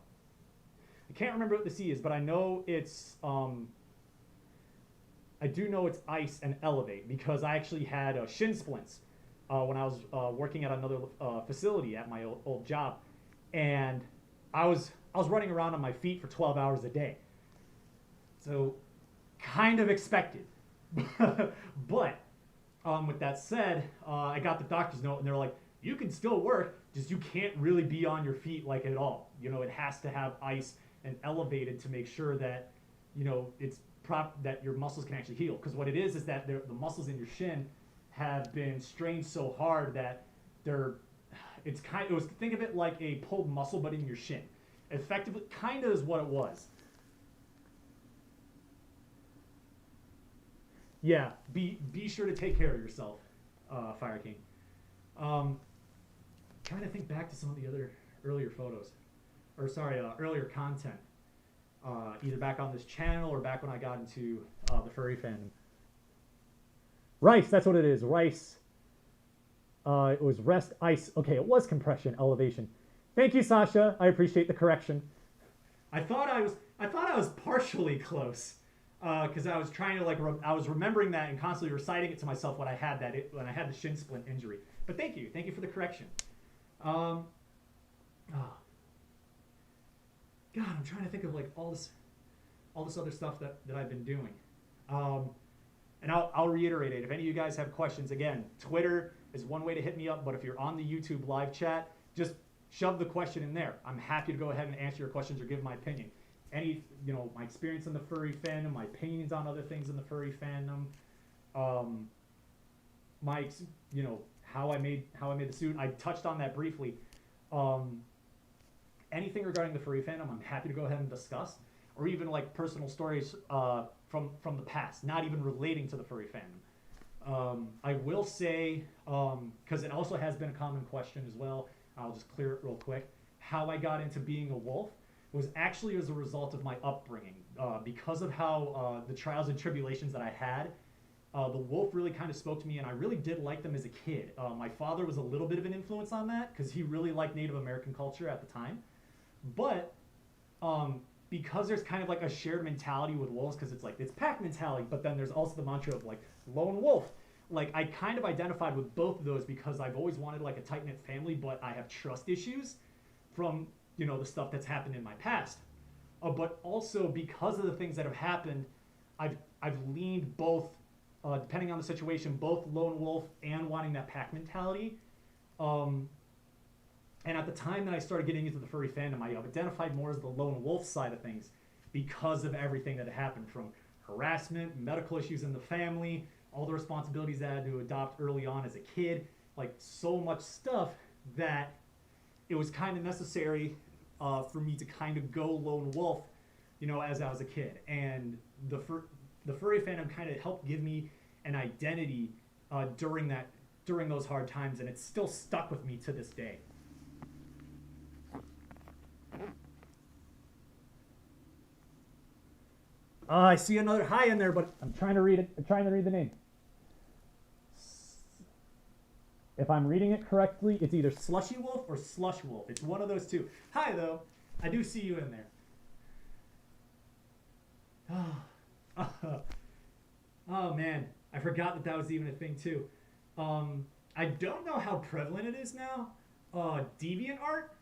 I can't remember what the C is, but I know it's I do know it's ice and elevate because I actually had shin splints when I was working at another facility at my old job, and I was running around on my feet for 12 hours a day. So kind of expected. But with that said, I got the doctor's note and they're like, you can still work, just you can't really be on your feet like at all. It has to have ice and elevated to make sure that it's that your muscles can actually heal. Because what it is that the muscles in your shin have been strained so hard that think of it like a pulled muscle but in your shin. Effectively, kind of is what it was. Yeah, be sure to take care of yourself, Fire King. Trying to think back to some of the other earlier earlier content. Either back on this channel or back when I got into the furry fandom. Rice, that's what it is. Rice. It was rest, ice. Okay, it was compression, elevation. Thank you, Sasha. I appreciate the correction. I thought I was partially close because I was trying to I was remembering that and constantly reciting it to myself when I had the shin splint injury. But thank you for the correction. God, I'm trying to think of all this other stuff that I've been doing. And I'll reiterate it. If any of you guys have questions, again, Twitter is one way to hit me up. But if you're on the YouTube live chat, just shove the question in there. I'm happy to go ahead and answer your questions or give my opinion. My experience in the furry fandom, my opinions on other things in the furry fandom, how I made the suit. I touched on that briefly. Anything regarding the furry fandom, I'm happy to go ahead and discuss, or even personal stories from the past, not even relating to the furry fandom. I will say, because it also has been a common question as well, I'll just clear it real quick. How I got into being a wolf was actually as a result of my upbringing. Because of how the trials and tribulations that I had, the wolf really kind of spoke to me, and I really did like them as a kid. My father was a little bit of an influence on that because he really liked Native American culture at the time. But because there's kind of a shared mentality with wolves, because it's pack mentality, but then there's also the mantra of lone wolf. I kind of identified with both of those because I've always wanted a tight-knit family, but I have trust issues from the stuff that's happened in my past. But also because of the things that have happened, I've leaned both, depending on the situation, both lone wolf and wanting that pack mentality. And at the time that I started getting into the furry fandom, I identified more as the lone wolf side of things because of everything that had happened, from harassment, medical issues in the family, all the responsibilities that I had to adopt early on as a kid, so much stuff that it was kind of necessary for me to kind of go lone wolf, as I was a kid. And the furry fandom kind of helped give me an identity during those hard times, and it's still stuck with me to this day. I see another hi in there, but I'm trying to read it. I'm trying to read the name. If I'm reading it correctly, it's either Slushy Wolf or Slush Wolf. It's one of those two. Hi, though. I do see you in there. Oh man, I forgot that was even a thing too. I don't know how prevalent it is now. Deviant art.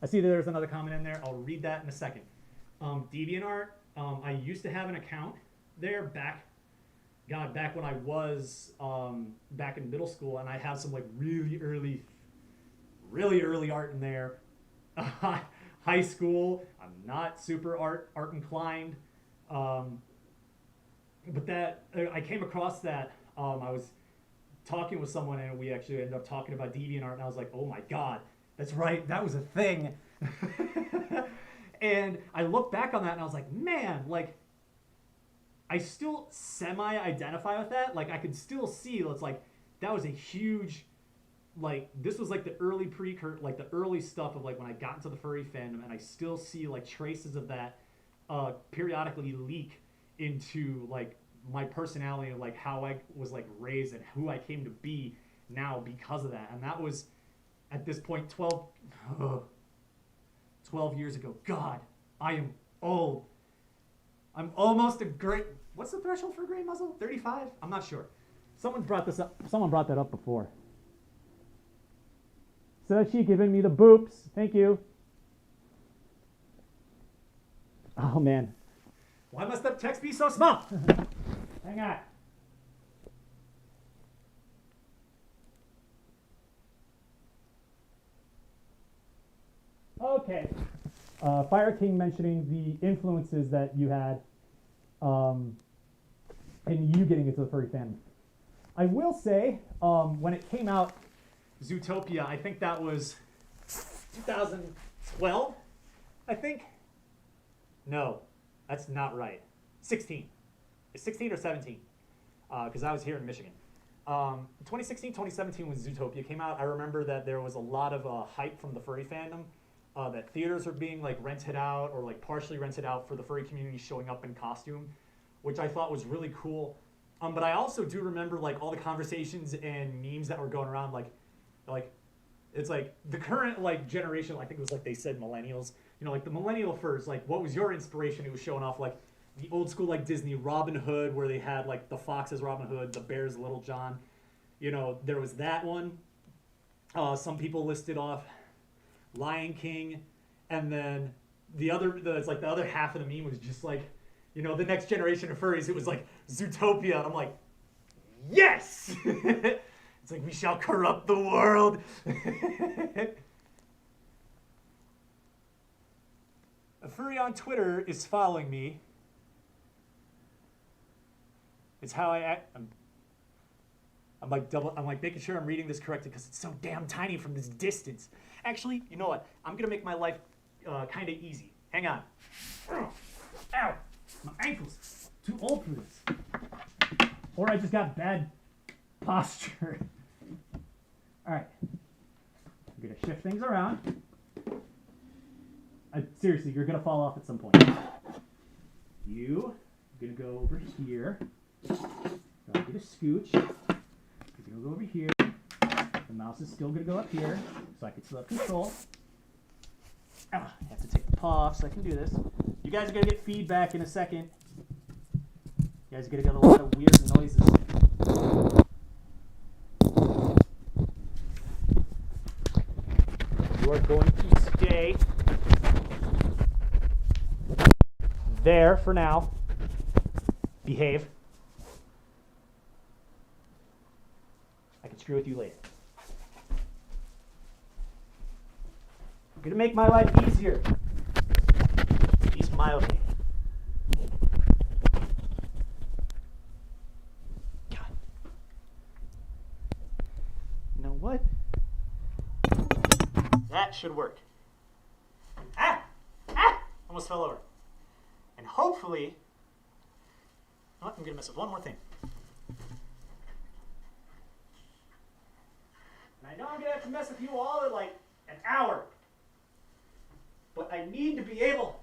I see that there's another comment in there. I'll read that in a second. Deviant art. I used to have an account there back when I was back in middle school, and I have some like really early art in there. High school. I'm not super art inclined. But that I came across that. I was talking with someone, and we actually ended up talking about DeviantArt, and I was like, oh my god, that's right, that was a thing. And I look back on that, and I was like, man, like, I still semi-identify with that. Like, I could still see, it's like, that was a huge, like, this was like the early like the early stuff of like when I got into the furry fandom, and I still see like traces of that periodically leak into like my personality and like how I was like raised and who I came to be now because of that. And that was at this point 12 years ago. God, I am old. I'm almost a great, what's the threshold for a gray muzzle? 35? I'm not sure. Someone brought that up before. So she giving me the boops. Thank you. Oh man. Why must that text be so small? Hang on. Okay. Fire King mentioning the influences that you had and you getting into the furry fandom. I will say, when it came out, Zootopia, I think that was 2012, I think. No, that's not right. 16. It's 16 or 17, because I was here in Michigan. 2016, 2017 when Zootopia came out, I remember that there was a lot of hype from the furry fandom, that theaters were being like rented out or like partially rented out for the furry community showing up in costume, which I thought was really cool. But I also do remember like all the conversations and memes that were going around, like it's like the current like generation, I think it was like they said millennials, you know, like the millennial furs, like what was your inspiration? It was showing off like the old school like Disney Robin Hood, where they had like the fox as Robin Hood, the bear as Little John. You know, there was that one. Some people listed off Lion King, and then it's like the other half of the meme was just like, you know, the next generation of furries. It was like Zootopia, and I'm like, yes. It's like, we shall corrupt the world. A furry on Twitter is following me. It's how I act. I'm like making sure I'm reading this correctly because it's so damn tiny from this distance. Actually, you know what? I'm gonna make my life kind of easy. Hang on. Ow! My ankles. Too old for this. Or I just got bad posture. All right. I'm gonna shift things around. Seriously, you're gonna fall off at some point. You're gonna go over here. I'll get a scooch. You're gonna go over here. The mouse is still gonna go up here, so I can still have control. I have to take the paw off so I can do this. You guys are gonna get feedback in a second. You guys are gonna get a lot of weird noises. You are going to stay there for now. Behave. I can screw with you later. I'm gonna make my life easier. At least mildly. God. You know what? That should work. Almost fell over. And hopefully, oh, I'm gonna mess with one more thing. And I know I'm gonna have to mess with you all in like an hour, but I need to be able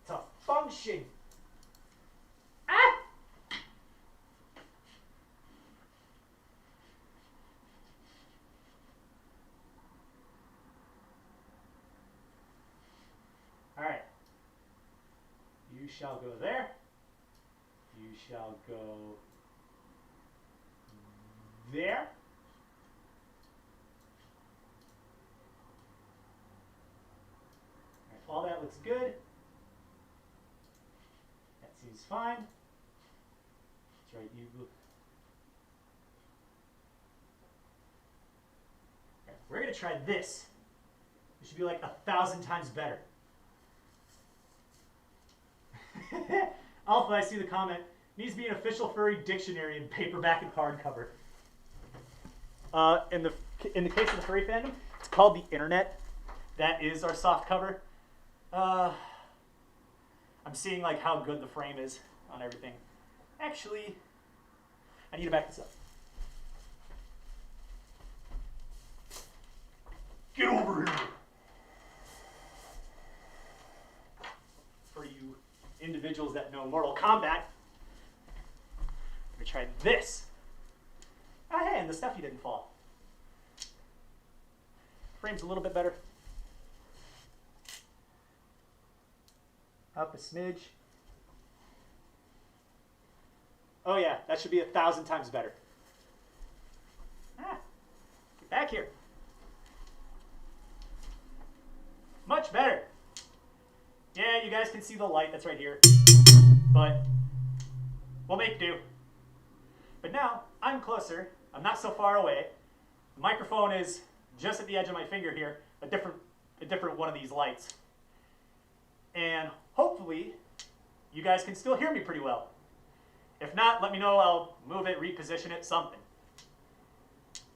to function Ouching! Ah! All right. You shall go there. You shall go there. All that looks good. That seems fine. That's right, you. Right, we're gonna try this. It should be like 1,000 times better. Alpha, I see the comment. Needs to be an official furry dictionary in paperback and hardcover. In the case of the furry fandom, it's called the internet. That is our soft cover. I'm seeing like how good the frame is on everything. Actually, I need to back this up. Get over here. For you individuals that know Mortal Kombat, we tried this. Oh, hey, and the stuffy didn't fall. Frame's a little bit better. Up a smidge. Oh yeah, that should be 1,000 times better. Ah, get back here. Much better. Yeah, you guys can see the light that's right here. But we'll make do. But now, I'm closer. I'm not so far away. The microphone is just at the edge of my finger here, a different one of these lights. And hopefully, you guys can still hear me pretty well. If not, let me know. I'll move it, reposition it, something.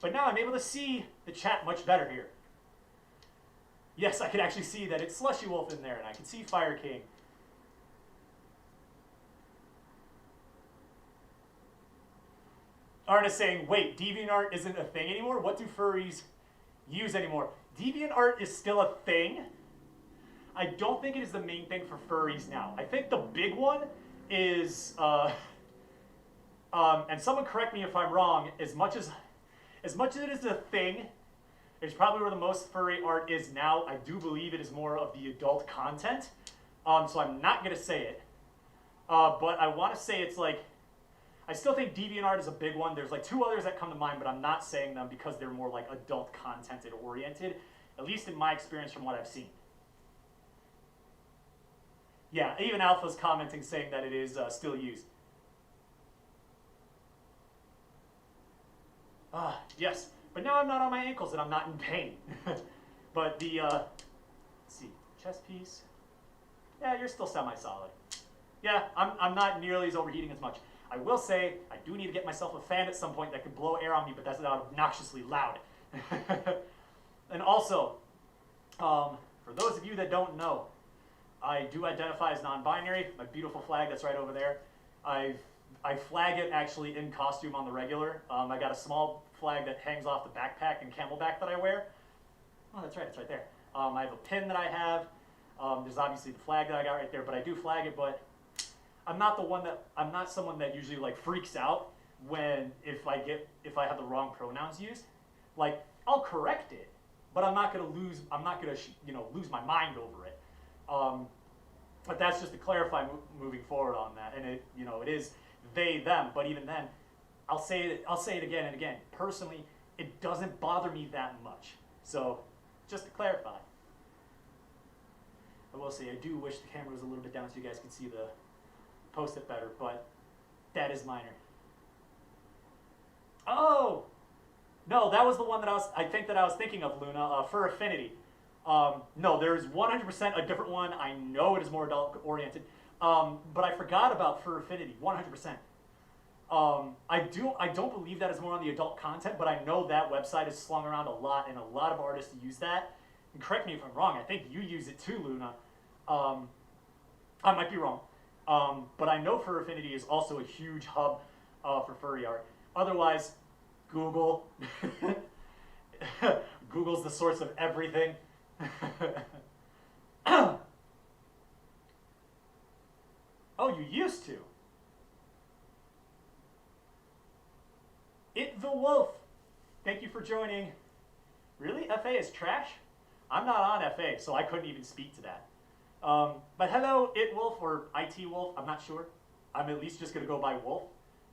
But now I'm able to see the chat much better here. Yes, I can actually see that it's Slushy Wolf in there, and I can see Fire King. Arna's saying, wait, DeviantArt isn't a thing anymore? What do furries use anymore? DeviantArt is still a thing. I don't think it is the main thing for furries now. I think the big one is, and someone correct me if I'm wrong, as much as it is a thing, it's probably where the most furry art is now. I do believe it is more of the adult content. So I'm not going to say it. But I want to say it's like, I still think DeviantArt is a big one. There's like 2 others that come to mind, but I'm not saying them because they're more like adult contented oriented, at least in my experience from what I've seen. Yeah, even Alpha's commenting saying that it is still used. Yes, but now I'm not on my ankles and I'm not in pain. But the, let's see, chest piece. Yeah, you're still semi-solid. Yeah, I'm not nearly as overheating as much. I will say, I do need to get myself a fan at some point that can blow air on me, but that's not obnoxiously loud. And also, for those of you that don't know, I do identify as non-binary. My beautiful flag that's right over there. I flag it actually in costume on the regular. I got a small flag that hangs off the backpack and camelback that I wear. Oh, that's right, it's right there. I have a pin that I have. There's obviously the flag that I got right there, but I do flag it, but I'm not someone that usually like freaks out when if I have the wrong pronouns used. Like, I'll correct it, but I'm not gonna lose my mind over it. But that's just to clarify moving forward on that. And it is they, them, but even then, I'll say it again and again. Personally, it doesn't bother me that much. So, just to clarify. I will say, I do wish the camera was a little bit down so you guys could see the post-it better, but that is minor. Oh! No, that was the one that I was thinking of, Luna, for Affinity. No, there's 100% a different one. I know it is more adult-oriented, but I forgot about Fur Affinity, 100%. I don't believe that is more on the adult content, but I know that website is slung around a lot, and a lot of artists use that. And correct me if I'm wrong, I think you use it too, Luna. I might be wrong, but I know Fur Affinity is also a huge hub for furry art. Otherwise, Google. Google's the source of everything. Oh, you used to. TheWolf. Thank you for joining. Really? FA is trash? I'm not on FA, so I couldn't even speak to that. But hello, TheWolf or TheWolf. I'm not sure. I'm at least just going to go by Wolf.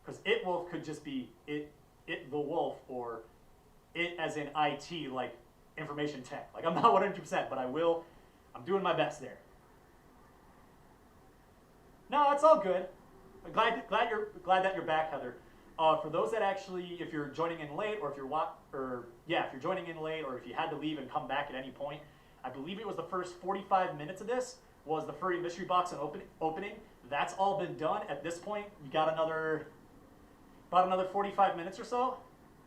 Because TheWolf could just be TheWolf or it as in IT, like information tech. Like, I'm not 100%, but I will. I'm doing my best there. No, it's all good. I'm glad that you're back, Heather. For those that actually, if you're joining in late, or if you're joining in late, or if you had to leave and come back at any point, I believe it was the first 45 minutes of this was the furry mystery box and opening. That's all been done at this point. You got about another 45 minutes or so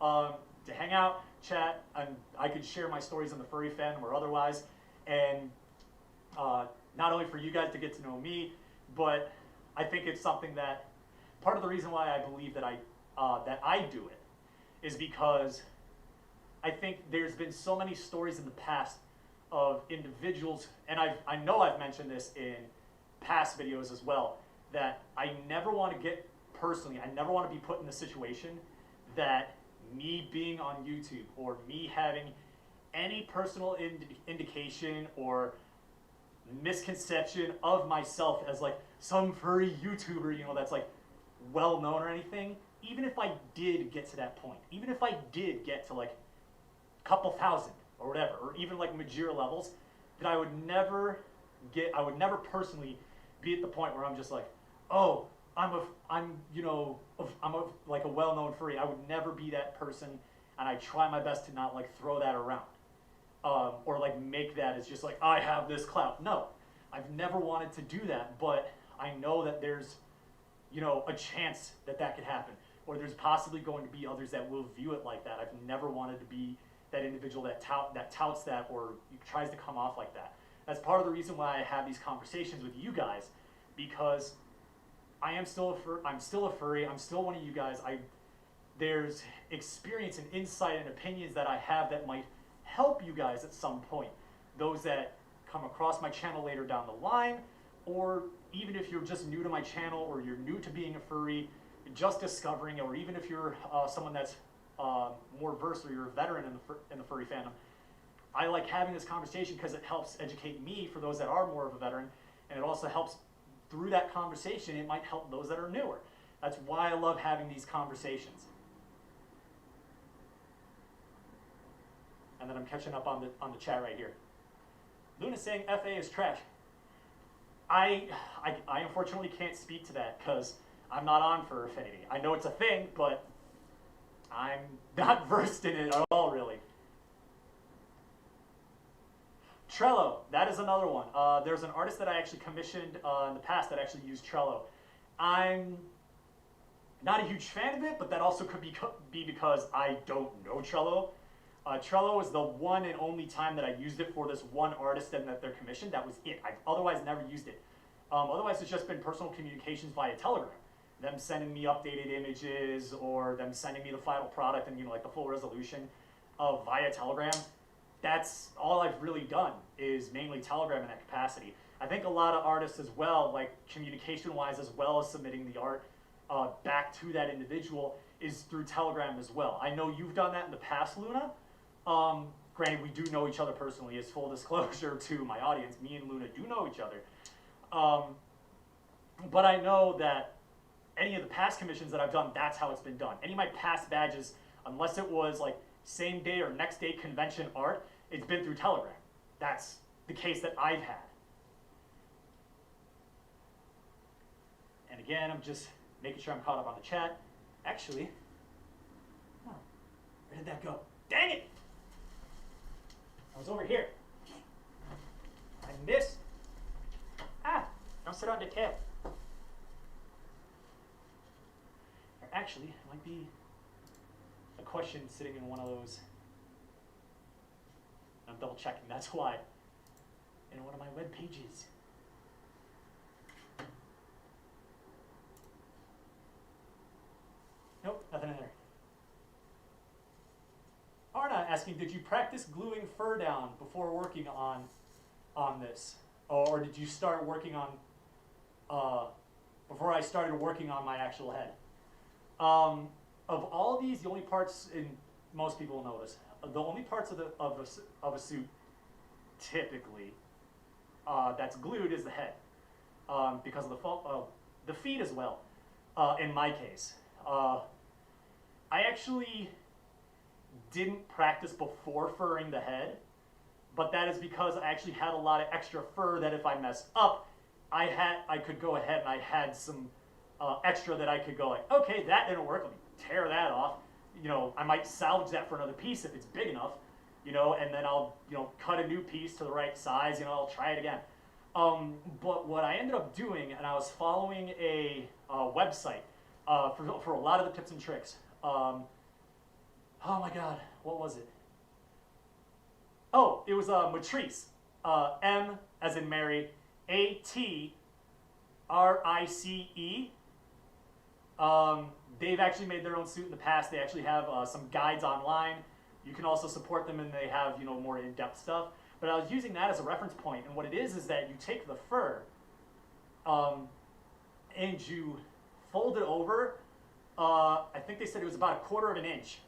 to hang out, chat, and I could share my stories in the furry fandom or otherwise, and not only for you guys to get to know me, but I think it's something that part of the reason why I believe that I do it is because I think there's been so many stories in the past of individuals, and I know I've mentioned this in past videos as well, that I never want to get personally, I never want to be put in the situation that me being on YouTube or me having any personal indication or misconception of myself as like some furry YouTuber, you know, that's like well known or anything. Even if I did get to that point, even if I did get to like a couple thousand or whatever, or even like Majira levels, that I would never personally be at the point where I'm just like, oh, I'm like a well-known furry. I would never be that person, and I try my best to not like throw that around, or like make that as just like I have this clout. No, I've never wanted to do that, but I know that there's, you know, a chance that that could happen, or there's possibly going to be others that will view it like that. I've never wanted to be that individual that touts that or tries to come off like that. That's part of the reason why I have these conversations with you guys, because I'm still a furry. I'm still one of you guys. There's experience and insight and opinions that I have that might help you guys at some point. Those that come across my channel later down the line, or even if you're just new to my channel, or you're new to being a furry, just discovering, or even if you're someone that's more versed or you're a veteran in the furry fandom. I like having this conversation because it helps educate me for those that are more of a veteran, and it also helps through that conversation, it might help those that are newer. That's why I love having these conversations. And then I'm catching up on the chat right here. Luna's saying FA is trash. I unfortunately can't speak to that because I'm not on for affinity. I know it's a thing, but I'm not versed in it at all, really. Trello, that is another one. There's an artist that I actually commissioned in the past that actually used Trello. I'm not a huge fan of it, but that also could be because I don't know Trello. Trello is the one and only time that I used it for this one artist and that they're commissioned. That was it. I've otherwise never used it. Otherwise, it's just been personal communications via Telegram. Them sending me updated images or them sending me the final product and, you know, like the full resolution via Telegram. That's all I've really done is mainly Telegram in that capacity. I think a lot of artists as well, like communication-wise as well as submitting the art back to that individual, is through Telegram as well. I know you've done that in the past, Luna. Granted, we do know each other personally, as full disclosure to my audience. Me and Luna do know each other. But I know that any of the past commissions that I've done, that's how it's been done. Any of my past badges, unless it was like same day or next day convention art, it's been through Telegram. That's the case that I've had. And again, I'm just making sure I'm caught up on the chat. Actually, oh, where did that go? Dang it! I was over here. I missed. Ah, don't sit on the tab. Or actually, it might be a question sitting in one of those. I'm double checking, that's why. In one of my web pages. Nope, nothing in there. Arna asking, did you practice gluing fur down before working on this? Or did you start working on before I started working on my actual head. Of all these, the only parts, and most people know this, the only parts of a suit typically that's glued is the head, because of the feet as well. In my case, I actually didn't practice before furring the head, but that is because I actually had a lot of extra fur that if I messed up, I could go ahead and I had some extra that I could go like, okay, that didn't work, let me tear that off. You know, I might salvage that for another piece if it's big enough, you know, and then I'll, you know, cut a new piece to the right size, you know, I'll try it again. But what I ended up doing, and I was following a website for a lot of the tips and tricks. Oh my God, what was it? Oh, it was Matrice, M as in Mary, ATRICE. They've actually made their own suit in the past. They actually have some guides online. You can also support them, and they have, you know, more in-depth stuff. But I was using that as a reference point, and what it is that you take the fur and you fold it over. I think they said it was about 1/4 of an inch,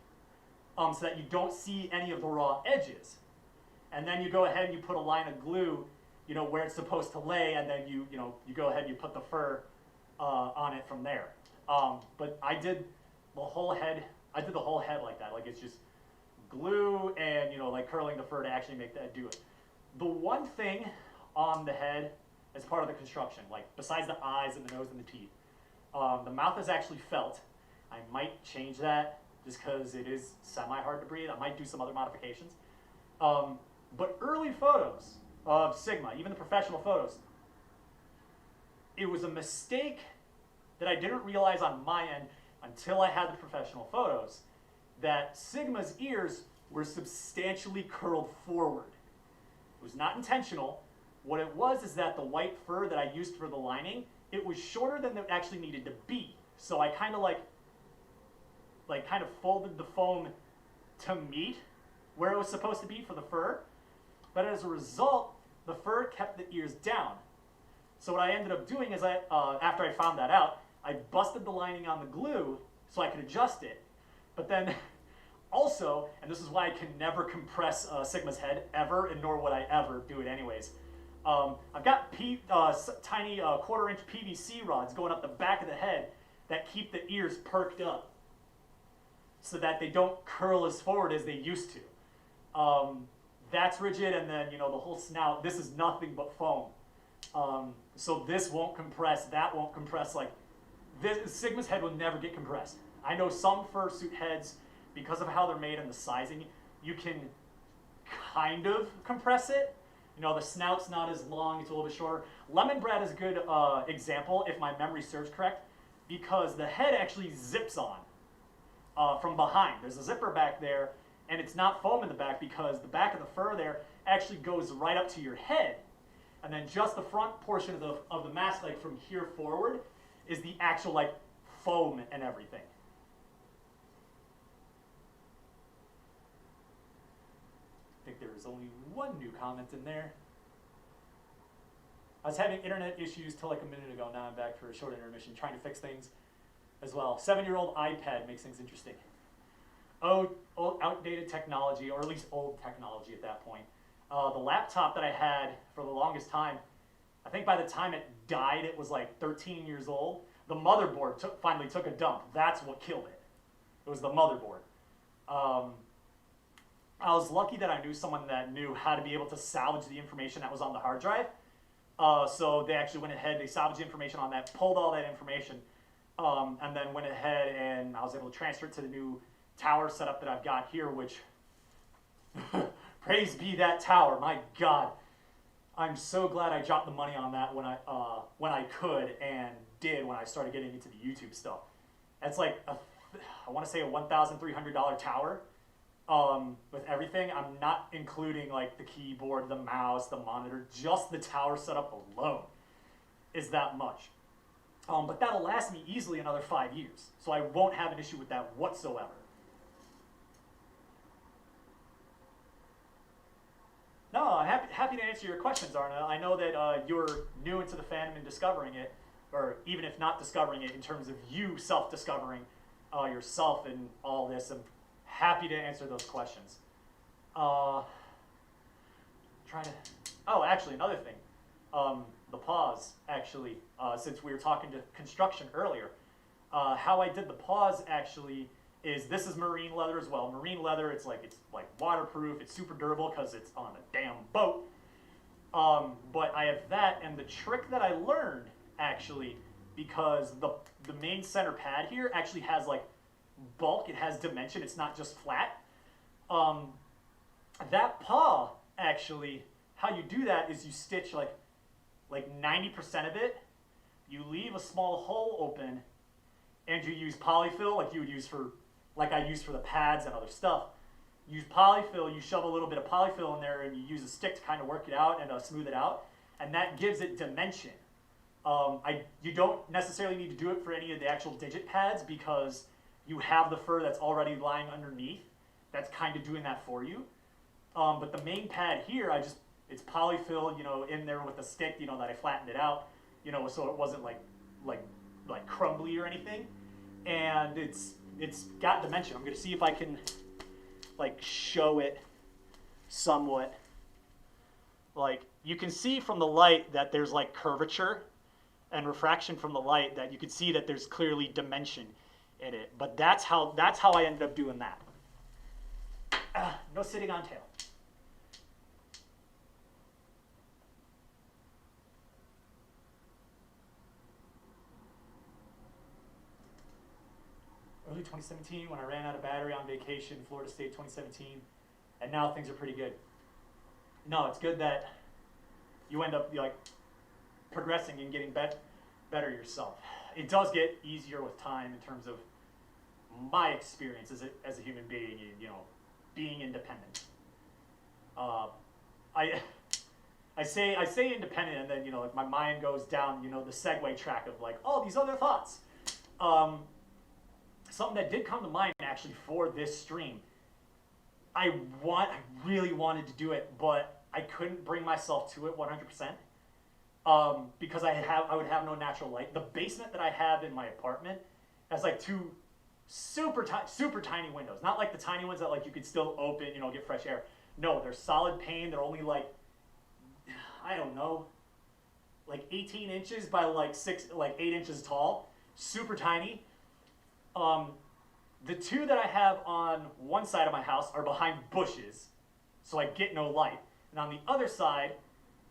so that you don't see any of the raw edges. And then you go ahead and you put a line of glue, you know, where it's supposed to lay, and then you go ahead and you put the fur on it from there. But I did the whole head. I did the whole head like that. Like, it's just glue and, you know, like curling the fur to actually make that do it. The one thing on the head as part of the construction, like besides the eyes and the nose and the teeth, the mouth is actually felt. I might change that just because it is semi-hard to breathe. I might do some other modifications. But early photos of Sigma, even the professional photos, it was a mistake that I didn't realize on my end until I had the professional photos, that Sigma's ears were substantially curled forward. It was not intentional. What it was is that the white fur that I used for the lining, it was shorter than it actually needed to be. So I kind of kind of folded the foam to meet where it was supposed to be for the fur. But as a result, the fur kept the ears down. So what I ended up doing is after I found that out, I busted the lining on the glue so I could adjust it. But then also, and this is why I can never compress Sigma's head ever, and nor would I ever do it anyways. I've got tiny 1/4 inch PVC rods going up the back of the head that keep the ears perked up so that they don't curl as forward as they used to. That's rigid, and then, you know, the whole snout, this is nothing but foam. So this won't compress, that won't compress. Like, this Sigma's head will never get compressed. I know some fursuit heads, because of how they're made and the sizing, you can kind of compress it. You know, the snout's not as long, it's a little bit shorter. Lemon Bread is a good example, if my memory serves correct, because the head actually zips on from behind. There's a zipper back there, and it's not foam in the back because the back of the fur there actually goes right up to your head. And then just the front portion of the mask, like from here forward, is the actual like foam and everything. I think there was only one new comment in there. I was having internet issues till like a minute ago. Now I'm back for a short intermission trying to fix things as well. 7-year-old iPad makes things interesting. Old outdated technology, or at least old technology at that point. The laptop that I had for the longest time, I think by the time it died, it was like 13 years old. The motherboard finally took a dump. That's what killed it. It was the motherboard. I was lucky that I knew someone that knew how to be able to salvage the information that was on the hard drive. So they actually went ahead, they salvaged the information on that, pulled all that information, and then went ahead and I was able to transfer it to the new tower setup that I've got here, which, praise be that tower, my God. I'm so glad I dropped the money on that when I could and did when I started getting into the YouTube stuff. It's like, I want to say a $1,300 tower with everything. I'm not including like the keyboard, the mouse, the monitor, just the tower setup alone is that much. But that'll last me easily another 5 years, so I won't have an issue with that whatsoever. No, I'm happy to answer your questions, Arna. I know that you're new into the fandom and discovering it. or even if not discovering it, in terms of you self-discovering yourself and all this. I'm happy to answer those questions. Oh, actually, another thing. The pause, actually, since we were talking to construction earlier. How I did the pause, actually, is this is marine leather as well. Marine leather, it's like waterproof, it's super durable because it's on a damn boat. But I have that, and the trick that I learned, actually, because the main center pad here actually has like bulk, it has dimension, it's not just flat. That paw, actually, how you do that is you stitch like 90% of it, you leave a small hole open, and you use polyfill like you would use for, like I use for the pads and other stuff. Use polyfill, you shove a little bit of polyfill in there and you use a stick to kind of work it out and smooth it out, and that gives it dimension. You don't necessarily need to do it for any of the actual digit pads because you have the fur that's already lying underneath that's kind of doing that for you. But the main pad here, it's polyfill, in there with a stick, that I flattened it out, so it wasn't like crumbly or anything, and it's got dimension. I'm gonna see if I can show it somewhat. Like, you can see from the light that there's like curvature and refraction from the light, that you can see that there's clearly dimension in it. But that's how I ended up doing that. No sitting on tail. Early 2017, when I ran out of battery on vacation, Florida State 2017, and now things are pretty good. No, it's good that you end up progressing and getting better yourself. It does get easier with time in terms of my experience as a human being, being independent. I say independent, and then my mind goes down the segue track of all these other thoughts. Something that did come to mind actually for this stream. I really wanted to do it, but I couldn't bring myself to it 100%, because I would have no natural light. The basement that I have in my apartment has two super tiny windows, not like the tiny ones that you could still open, get fresh air. No, they're solid pane. They're only I don't know, 18 inches by 8 inches tall, super tiny. The two that I have on one side of my house are behind bushes, so I get no light. And on the other side,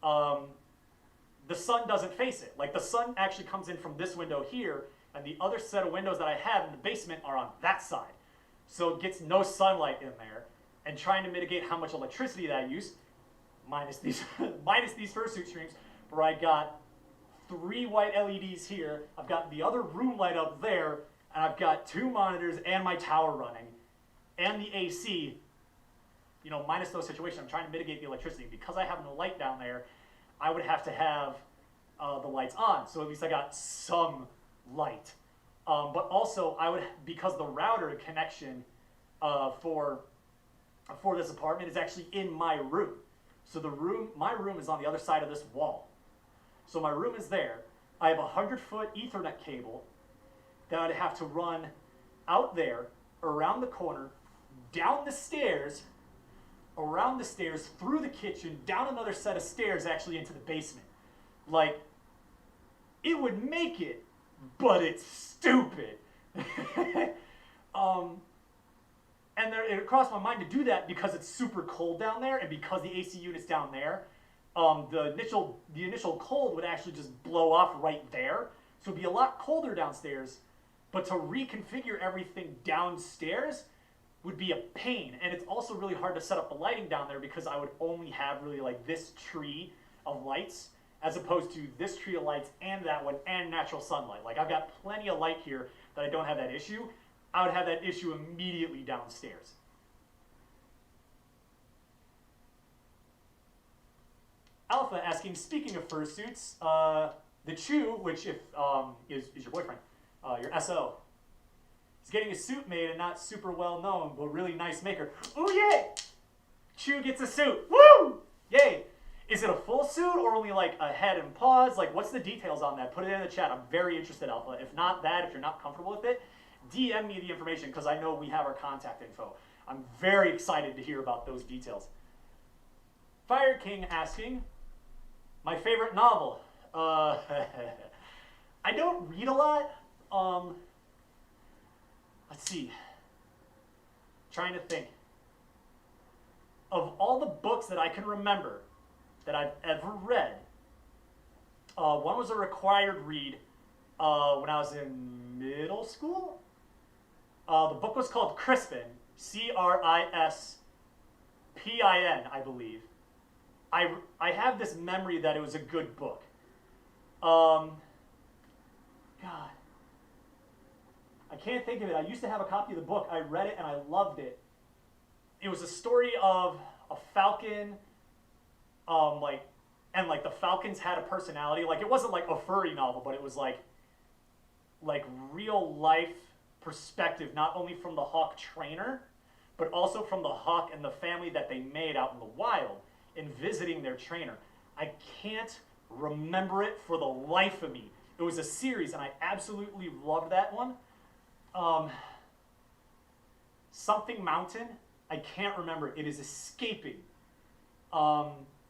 the sun doesn't face it. The sun actually comes in from this window here, and the other set of windows that I have in the basement are on that side. So it gets no sunlight in there. And trying to mitigate how much electricity that I use, minus these Fursuit streams, where I got 3 white LEDs here, I've got the other room light up there, and I've got 2 monitors and my tower running, and the AC, minus those situations. I'm trying to mitigate the electricity. Because I have no light down there, I would have to have the lights on, so at least I got some light. But also, because the router connection for this apartment is actually in my room. So my room is on the other side of this wall. So my room is there. I have a 100-foot Ethernet cable that I'd have to run out there, around the corner, down the stairs, around the stairs, through the kitchen, down another set of stairs actually into the basement. It would make it, but it's stupid. And it crossed my mind to do that because it's super cold down there, and because the AC unit's down there, the initial cold would actually just blow off right there. So it'd be a lot colder downstairs, but to reconfigure everything downstairs would be a pain. And it's also really hard to set up the lighting down there because I would only have really this tree of lights, as opposed to this tree of lights and that one and natural sunlight. I've got plenty of light here that I don't have that issue. I would have that issue immediately downstairs. Alpha asking, speaking of fursuits, the Chew, which is your boyfriend, your SO, is getting a suit made, and not super well known, but really nice maker. Oh yay! Chew gets a suit. Woo! Yay! Is it a full suit or only like a head and paws? Like, what's the details on that? Put it in the chat. I'm very interested, Alpha. If not that, if you're not comfortable with it, DM me the information because I know we have our contact info. I'm very excited to hear about those details. Fire King asking, my favorite novel. I don't read a lot. Let's see. Trying to think. Of all the books that I can remember that I've ever read, one was a required read when I was in middle school. The book was called Crispin, Crispin, I believe. I have this memory that it was a good book. God. I can't think of it. I used to have a copy of the book. I read it and I loved it. It was a story of a falcon, and the falcons had a personality. Like, it wasn't like a furry novel, but it was like real life perspective, not only from the hawk trainer, but also from the hawk and the family that they made out in the wild in visiting their trainer. I can't remember it for the life of me. It was a series, and I absolutely loved that one. Something Mountain. I can't remember. It is escaping.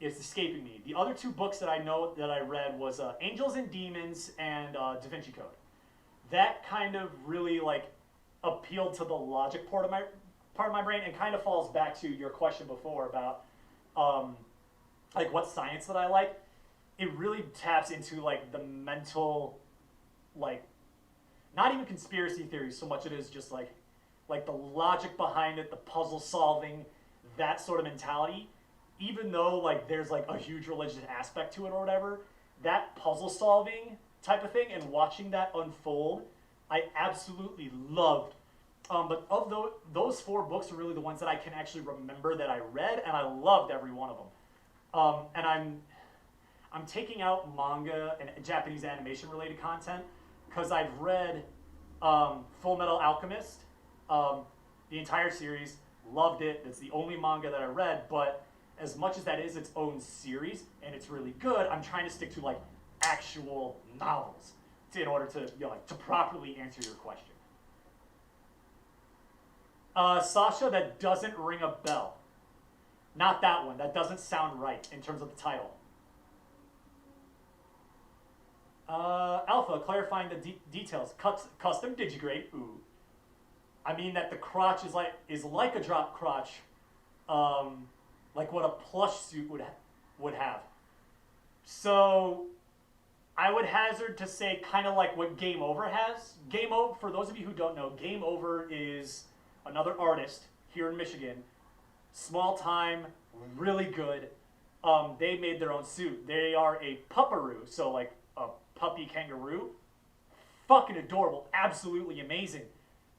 It's escaping me. The other two books that I know that I read was Angels and Demons and Da Vinci Code. That kind of really like appealed to the logic part of my brain, and kind of falls back to your question before about like what science that I like. It really taps into like the mental, like not even conspiracy theories so much. It is just like the logic behind it, the puzzle solving, that sort of mentality. Even though like there's like a huge religious aspect to it or whatever, that puzzle solving type of thing and watching that unfold, I absolutely loved. But of those four books are really the ones that I can actually remember that I read, and I loved every one of them. And I'm taking out manga and Japanese animation related content because I've read Full Metal Alchemist, the entire series, loved it. It's the only manga that I read, but as much as that is its own series and it's really good, I'm trying to stick to like actual novels in order to to properly answer your question. Sasha, that doesn't ring a bell. Not that one. That doesn't sound right in terms of the title. Alpha, clarifying the details. Custom digigrade. Ooh. I mean that the crotch is like a drop crotch, like what a plush suit would have. So I would hazard to say kind of like what Game Over has. Game Over, for those of you who don't know, Game Over is another artist here in Michigan. Small time, really good. They made their own suit. They are a pupperoo, so like a puppy kangaroo. Fucking adorable, absolutely amazing.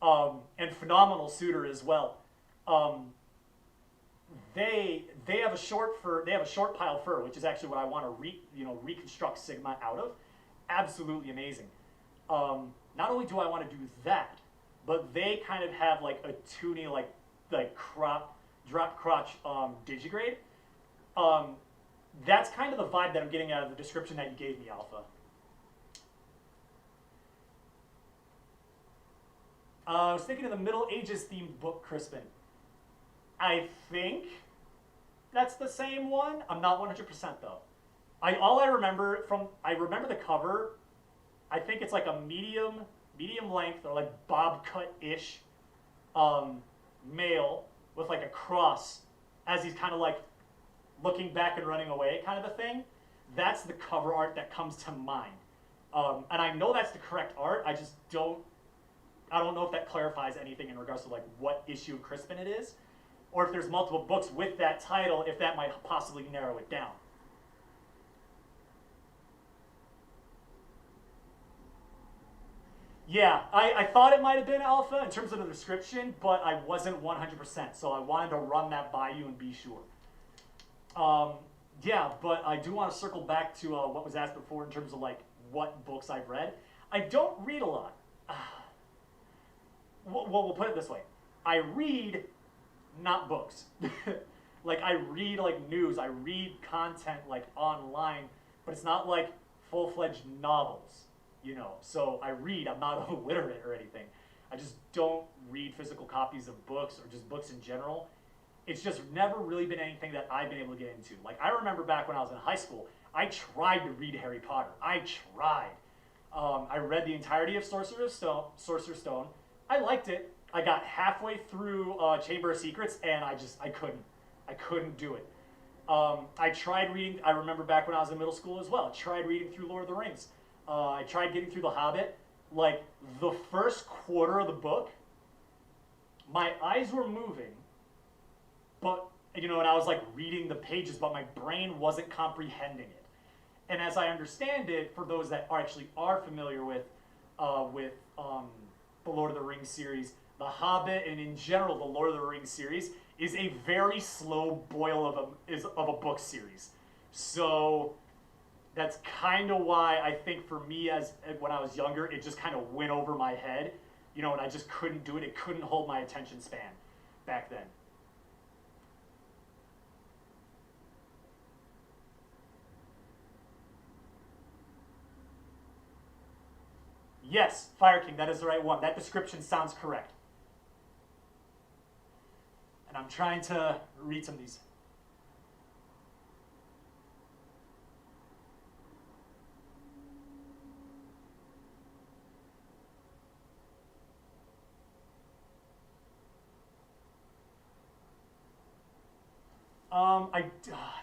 And phenomenal suitor as well. They have a short fur. They have a short pile fur, which is actually what I want to reconstruct Sigma out of. Absolutely amazing. Not only do I want to do that, but they kind of have like a toony like drop crotch digigrade. That's kind of the vibe that I'm getting out of the description that you gave me, Alpha. I was thinking of the Middle Ages themed book, Crispin. I think that's the same one. I'm not 100% though. I remember the cover. I think it's like a medium length or like bob cut-ish male with like a cross as he's kind of like looking back and running away kind of a thing. That's the cover art that comes to mind. And I know that's the correct art. I don't know if that clarifies anything in regards to like what issue of Crispin it is, or if there's multiple books with that title, if that might possibly narrow it down. Yeah, I thought it might have been Alpha in terms of the description, but I wasn't 100%, so I wanted to run that by you and be sure. Yeah, but I do want to circle back to what was asked before in terms of like what books I've read. I don't read a lot. Well, we'll put it this way. I read, not books. Like I read like news, I read content like online, but it's not like full-fledged novels, you know. So I read, I'm not illiterate or anything. I just don't read physical copies of books or just books in general. It's just never really been anything that I've been able to get into. Like I remember back when I was in high school, I tried to read Harry Potter. I tried. I read the entirety of Sorcerer's Stone. I liked it. I got halfway through Chamber of Secrets, and I couldn't do it. I tried reading. I remember back when I was in middle school as well. I tried reading through Lord of the Rings. I tried getting through The Hobbit. Like the first quarter of the book, my eyes were moving, but you know, and I was like reading the pages, but my brain wasn't comprehending it. And as I understand it, for those that are familiar with the Lord of the Rings series, The Hobbit, and in general the Lord of the Rings series is a very slow boil of a book series. So that's kind of why I think for me, as when I was younger, it just kind of went over my head, you know, and I just couldn't do it. It couldn't hold my attention span back then. Yes, Fire King, that is the right one. That description sounds correct. And I'm trying to read some of these.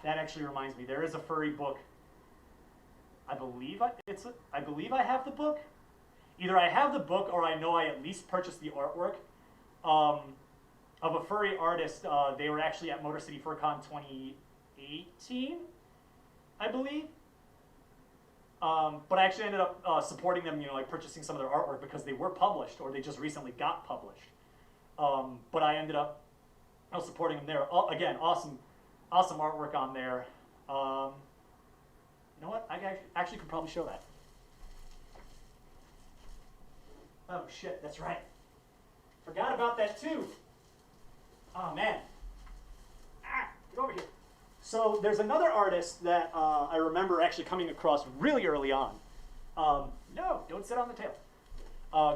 That actually reminds me. There is a furry book. I believe I have the book. Either I have the book or I know I at least purchased the artwork of a furry artist. They were actually at Motor City FurCon 2018, I believe. But I actually ended up supporting them, you know, like purchasing some of their artwork because they were published or they just recently got published. But I ended up supporting them there. Again, awesome artwork on there. You know what? I actually could probably show that. Oh shit, that's right. Forgot about that too. Oh man. Get over here. So there's another artist that I remember actually coming across really early on. No, don't sit on the tail.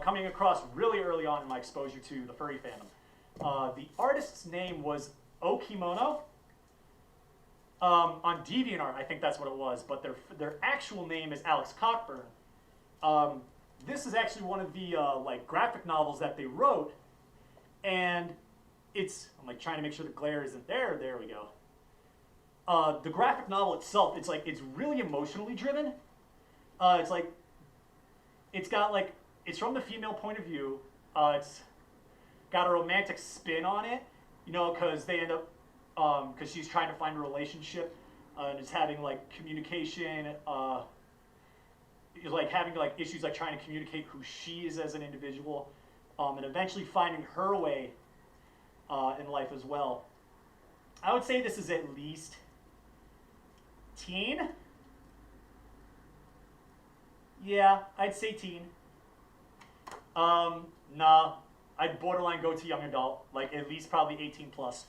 Coming across really early on in my exposure to the furry fandom. The artist's name was Okimono. On DeviantArt, I think that's what it was, but their actual name is Alex Cockburn. This is actually one of the like graphic novels that they wrote, and I'm like trying to make sure the glare isn't there. There we go. The graphic novel itself, it's really emotionally driven. It's from the female point of view. It's got a romantic spin on it, you know, because they end up because she's trying to find a relationship and is having like communication. Like having like issues like trying to communicate who she is as an individual, and eventually finding her way in life as well. I would say this is at least teen. Yeah, I'd say teen. Nah, I'd borderline go to young adult, like at least probably 18 plus.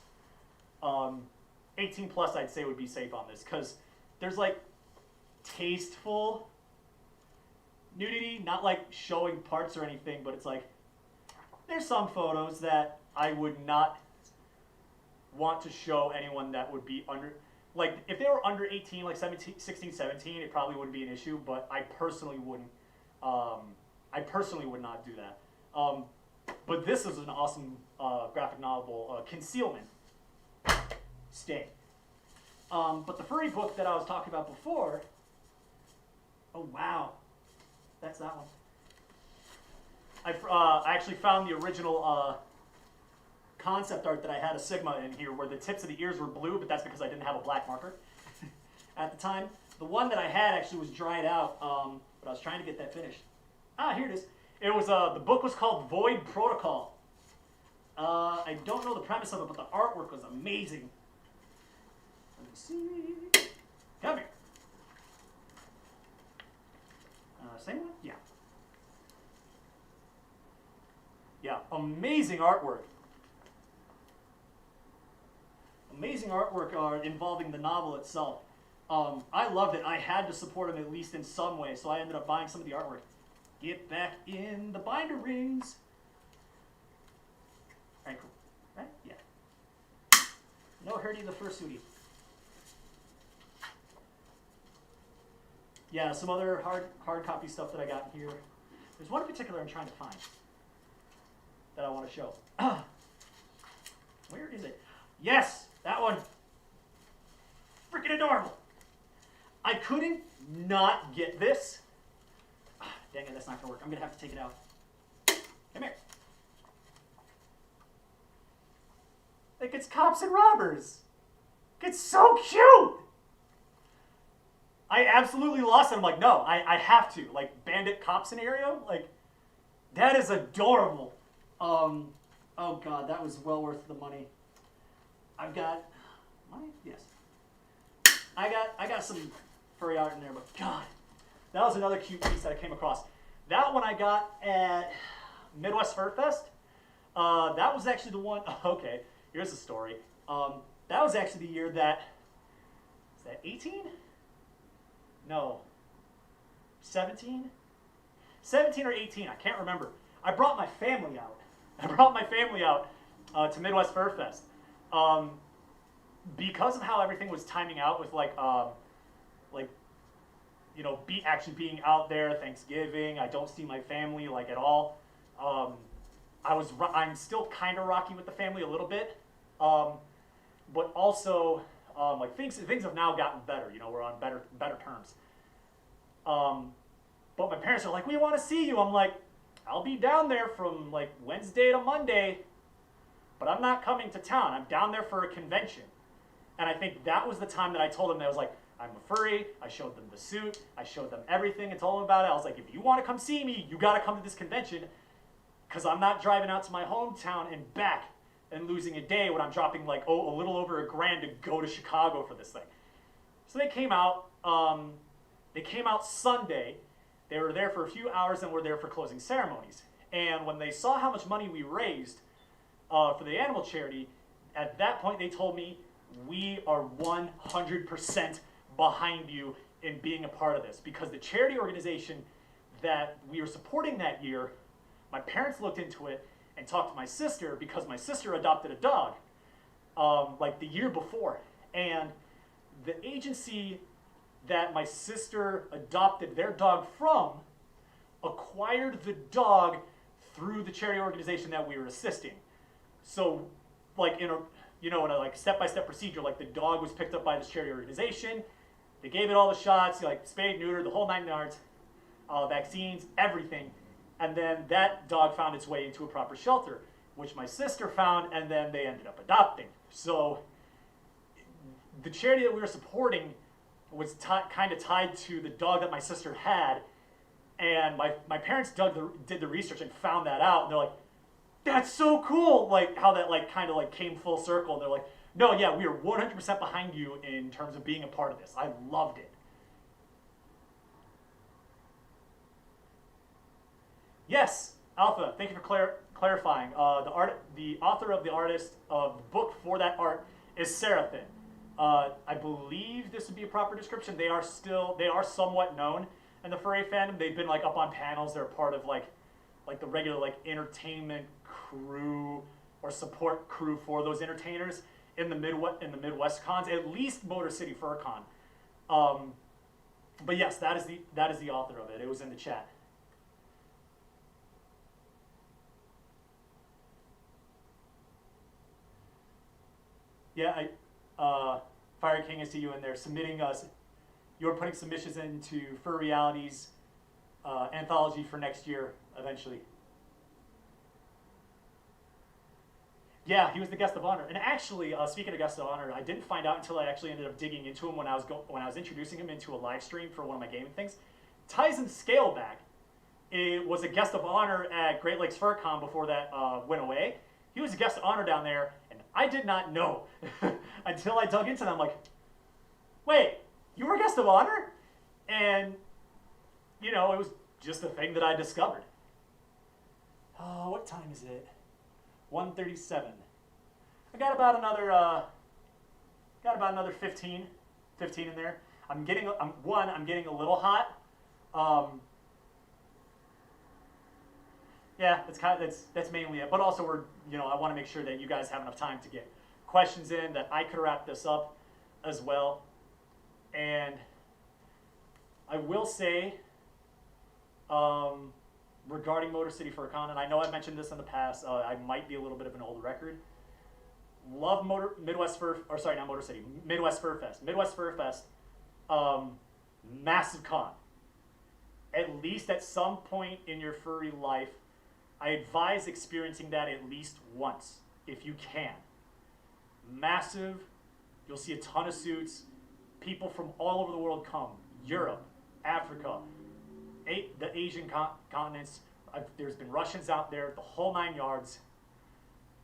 18 plus I'd say would be safe on this, because there's like tasteful nudity, not like showing parts or anything, but it's like there's some photos that I would not want to show anyone that would be under, like if they were under 18, like 17, 16, 17, it probably wouldn't be an issue, but I personally wouldn't. I personally would not do that. But this is an awesome graphic novel, Concealment. Stay. But the furry book that I was talking about before, oh wow, that's that one. I actually found the original concept art that I had a Sigma in here where the tips of the ears were blue, but that's because I didn't have a black marker at the time. The one that I had actually was dried out, but I was trying to get that finished. Here it is. It was the book was called Void Protocol. I don't know the premise of it, but the artwork was amazing. Let me see. Come here. Same one? Yeah. Yeah, amazing artwork. amazing artwork involving the novel itself. I loved it. I had to support him at least in some way, so I ended up buying some of the artwork. Get back in the binder rings. All right, cool. Right? Yeah. No hurty the fursuitie. Yeah, some other hard copy stuff that I got here. There's one in particular I'm trying to find that I want to show. Where is it? Yes, that one. Freaking adorable. I couldn't not get this. Dang it, that's not going to work. I'm going to have to take it out. Come here. Like, it's cops and robbers. It's so cute. I absolutely lost it. I'm like, no, I have to. Like, bandit cop scenario. Like, that is adorable. Oh, God, that was well worth the money. I've got money? Yes. I got some furry art in there, but God, that was another cute piece that I came across. That one I got at Midwest Fur Fest. That was actually the one. Okay, here's the story. That was actually the year that, is that 18? No, 17? 17 or 18, I can't remember. I brought my family out. To Midwest Fur Fest. Because of how everything was timing out with beat actually being out there, Thanksgiving, I don't see my family like at all. I'm still kind of rocky with the family a little bit, but also things have now gotten better. You know, we're on better terms. But my parents are like, we want to see you. I'm like, I'll be down there from like Wednesday to Monday, but I'm not coming to town. I'm down there for a convention. And I think that was the time that I told them that I was like, I'm a furry. I showed them the suit. I showed them everything and told them about it. I was like, if you want to come see me, you got to come to this convention, because I'm not driving out to my hometown and back and losing a day when I'm dropping like a little over $1,000 to go to Chicago for this thing. So they came out. They came out Sunday. They were there for a few hours and were there for closing ceremonies. And when they saw how much money we raised for the animal charity, at that point they told me, we are 100% behind you in being a part of this, because the charity organization that we were supporting that year, my parents looked into it and talked to my sister, because my sister adopted a dog like the year before. And the agency that my sister adopted their dog from acquired the dog through the charity organization that we were assisting. So like in a step-by-step procedure, like the dog was picked up by this charity organization, they gave it all the shots, like spayed, neutered, the whole 9 yards, vaccines, everything, and then that dog found its way into a proper shelter, which my sister found, and then they ended up adopting. So the charity that we were supporting was kind of tied to the dog that my sister had, and my parents did the research and found that out, and they're like, that's so cool, like how that like kind of like came full circle. And they're like, no, yeah, we are 100% behind you in terms of being a part of this. I loved it. Yes, Alpha, thank you for clarifying. The author of the artist of the book for that art is Seraphin. I believe this would be a proper description. They are somewhat known in the furry fandom. They've been like up on panels. They're part of like the regular like entertainment crew or support crew for those entertainers in the Midwest cons, at least Motor City Fur Con. But yes, that is the author of it. It was in the chat. Yeah, Fire King, I see you in there submitting us. You're putting submissions into Fur Reality's anthology for next year eventually. Yeah, he was the guest of honor. And actually, speaking of guest of honor, I didn't find out until I actually ended up digging into him when I was introducing him into a live stream for one of my gaming things. Tyson Scaleback was a guest of honor at Great Lakes Fur Con before that went away. He was a guest of honor down there, and I did not know until I dug into them. Like, wait, you were a guest of honor? And, you know, it was just a thing that I discovered. Oh, what time is it? 1:37. I got about another got about another 15 in there. I'm getting a little hot. Yeah, that's mainly it. But also I want to make sure that you guys have enough time to get questions in, that I could wrap this up as well. And I will say, regarding Motor City FurCon, and I know I've mentioned this in the past, I might be a little bit of an old record. Love Midwest Fur Fest. Midwest Fur Fest, massive con. At least at some point in your furry life, I advise experiencing that at least once, if you can. Massive, you'll see a ton of suits. People from all over the world come. Europe, Africa, the Asian continents. There's been Russians out there, the whole 9 yards.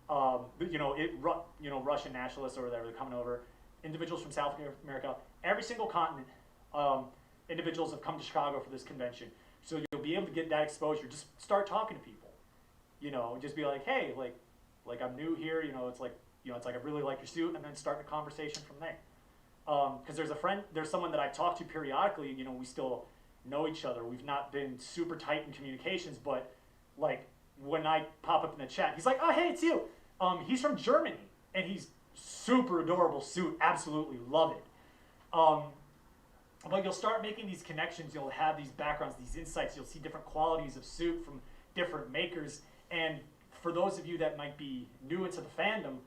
Russian nationalists or whatever, they're coming over. Individuals from South America, every single continent. Individuals have come to Chicago for this convention. So you'll be able to get that exposure. Just start talking to people. Just be like, hey, like I'm new here. It's like I really like your suit, and then start the conversation from there. Because there's someone that I talk to periodically. We still know each other. We've not been super tight in communications, but like when I pop up in the chat, he's like, oh, hey, it's you. He's from Germany, and he's super adorable suit. Absolutely love it. But you'll start making these connections. You'll have these backgrounds, these insights. You'll see different qualities of suit from different makers. And for those of you that might be new into the fandom,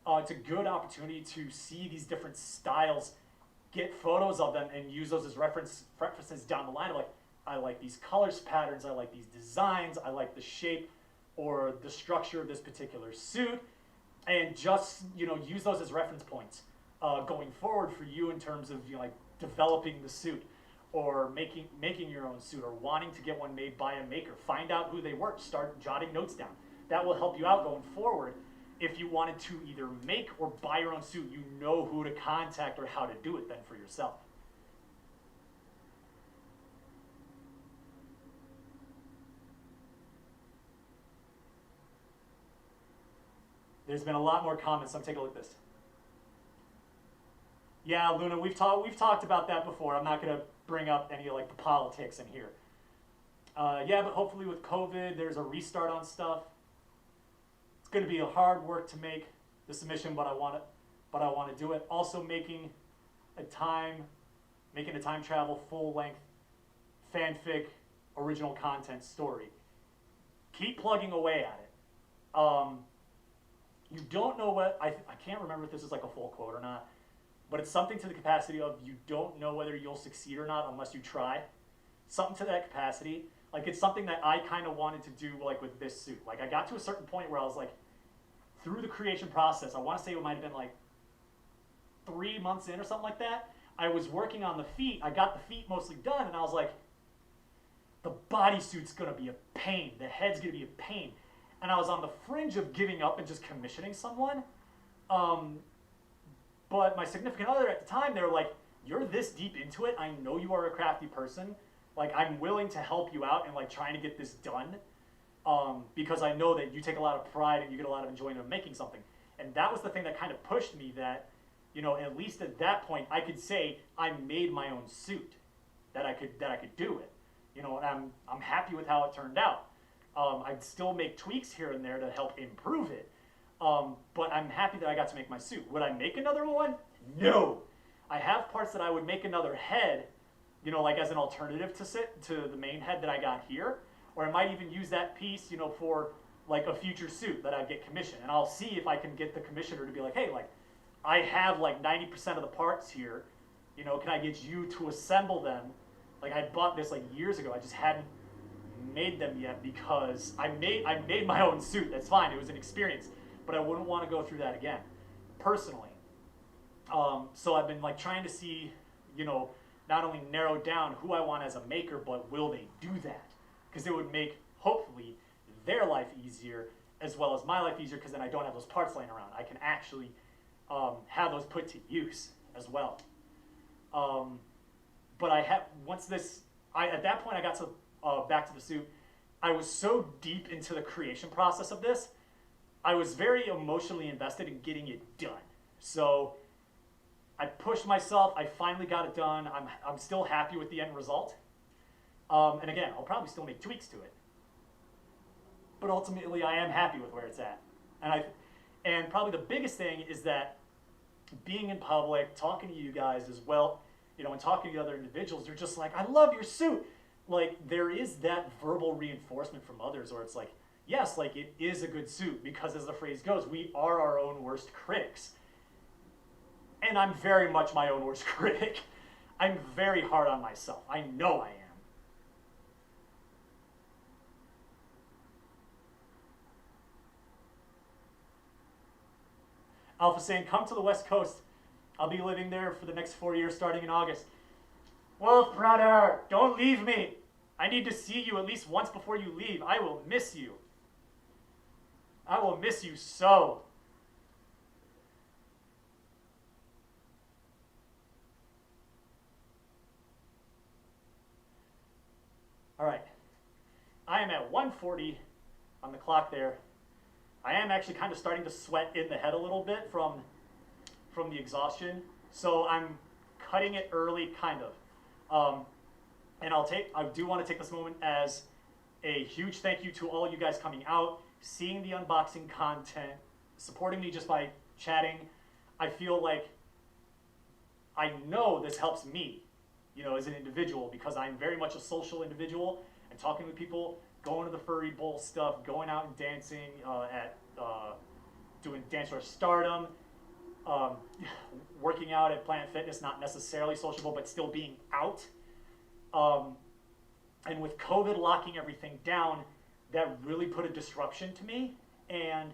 it's a good opportunity to see these different styles, get photos of them, and use those as references down the line. Like, I like these colors patterns. I like these designs. I like the shape or the structure of this particular suit. And just, use those as reference points going forward for you in terms of, developing the suit or making your own suit or wanting to get one made by a maker. Find out who they work. Start jotting notes down. That will help you out going forward. If you wanted to either make or buy your own suit, you know who to contact or how to do it then for yourself. There's been a lot more comments, so take a look at this. Yeah, Luna, we've talked about that before. I'm not going to bring up any like the politics in here. Yeah, but hopefully with COVID, there's a restart on stuff. It's going to be a hard work to make the submission, but I want to do it. Also making a time travel full length fanfic original content story. Keep plugging away at it. You don't know what I can't remember if this is like a full quote or not. But it's something to the capacity of you don't know whether you'll succeed or not unless you try. Something to that capacity. Like, it's something that I kind of wanted to do, like, with this suit. Like, I got to a certain point where I was, like, through the creation process, I want to say it might have been, like, 3 months in or something like that. I was working on the feet. I got the feet mostly done, and I was like, the bodysuit's going to be a pain. The head's going to be a pain. And I was on the fringe of giving up and just commissioning someone. But my significant other at the time, they were like, you're this deep into it. I know you are a crafty person. Like, I'm willing to help you out and like trying to get this done. Because I know that you take a lot of pride and you get a lot of enjoyment of making something. And that was the thing that kind of pushed me that, at least at that point, I could say I made my own suit, that I could do it. And I'm happy with how it turned out. I'd still make tweaks here and there to help improve it. But I'm happy that I got to make my suit. Would I make another one? No. I have parts that I would make another head, like as an alternative to the main head that I got here. Or I might even use that piece, for like a future suit that I get commissioned. And I'll see if I can get the commissioner to be like, hey, like, I have like 90% of the parts here. Can I get you to assemble them? Like, I bought this like years ago. I just hadn't made them yet because I made my own suit. That's fine. It was an experience. But I wouldn't want to go through that again, personally. So I've been like trying to see, not only narrow down who I want as a maker, but will they do that? Because it would make, hopefully, their life easier as well as my life easier, because then I don't have those parts laying around. I can actually have those put to use as well. But I have, at that point I got to back to the suit. I was so deep into the creation process of this, I was very emotionally invested in getting it done. So I pushed myself. I finally got it done. I'm still happy with the end result. And again, I'll probably still make tweaks to it. But ultimately, I am happy with where it's at. And probably the biggest thing is that being in public, talking to you guys as well, you know, and talking to other individuals, they're just like, I love your suit. Like, there is that verbal reinforcement from others where it's like, yes, like, it is a good suit because, as the phrase goes, we are our own worst critics. And I'm very much my own worst critic. I'm very hard on myself. I know I am. Alpha saying, come to the West Coast. I'll be living there for the next 4 years starting in August. Wolf, brother, don't leave me. I need to see you at least once before you leave. I will miss you. I will miss you so. All right. I am at 1:40 on the clock there. I am actually kind of starting to sweat in the head a little bit from the exhaustion. So I'm cutting it early, kind of. And I do want to take this moment as a huge thank you to all you guys coming out, seeing the unboxing content, supporting me just by chatting. I feel like I know this helps me, you know, as an individual, because I'm very much a social individual and talking with people, going to the furry bowl stuff, going out and dancing doing Dance for Stardom, working out at Planet Fitness, not necessarily sociable, but still being out. And with COVID locking everything down, that really put a disruption to me. And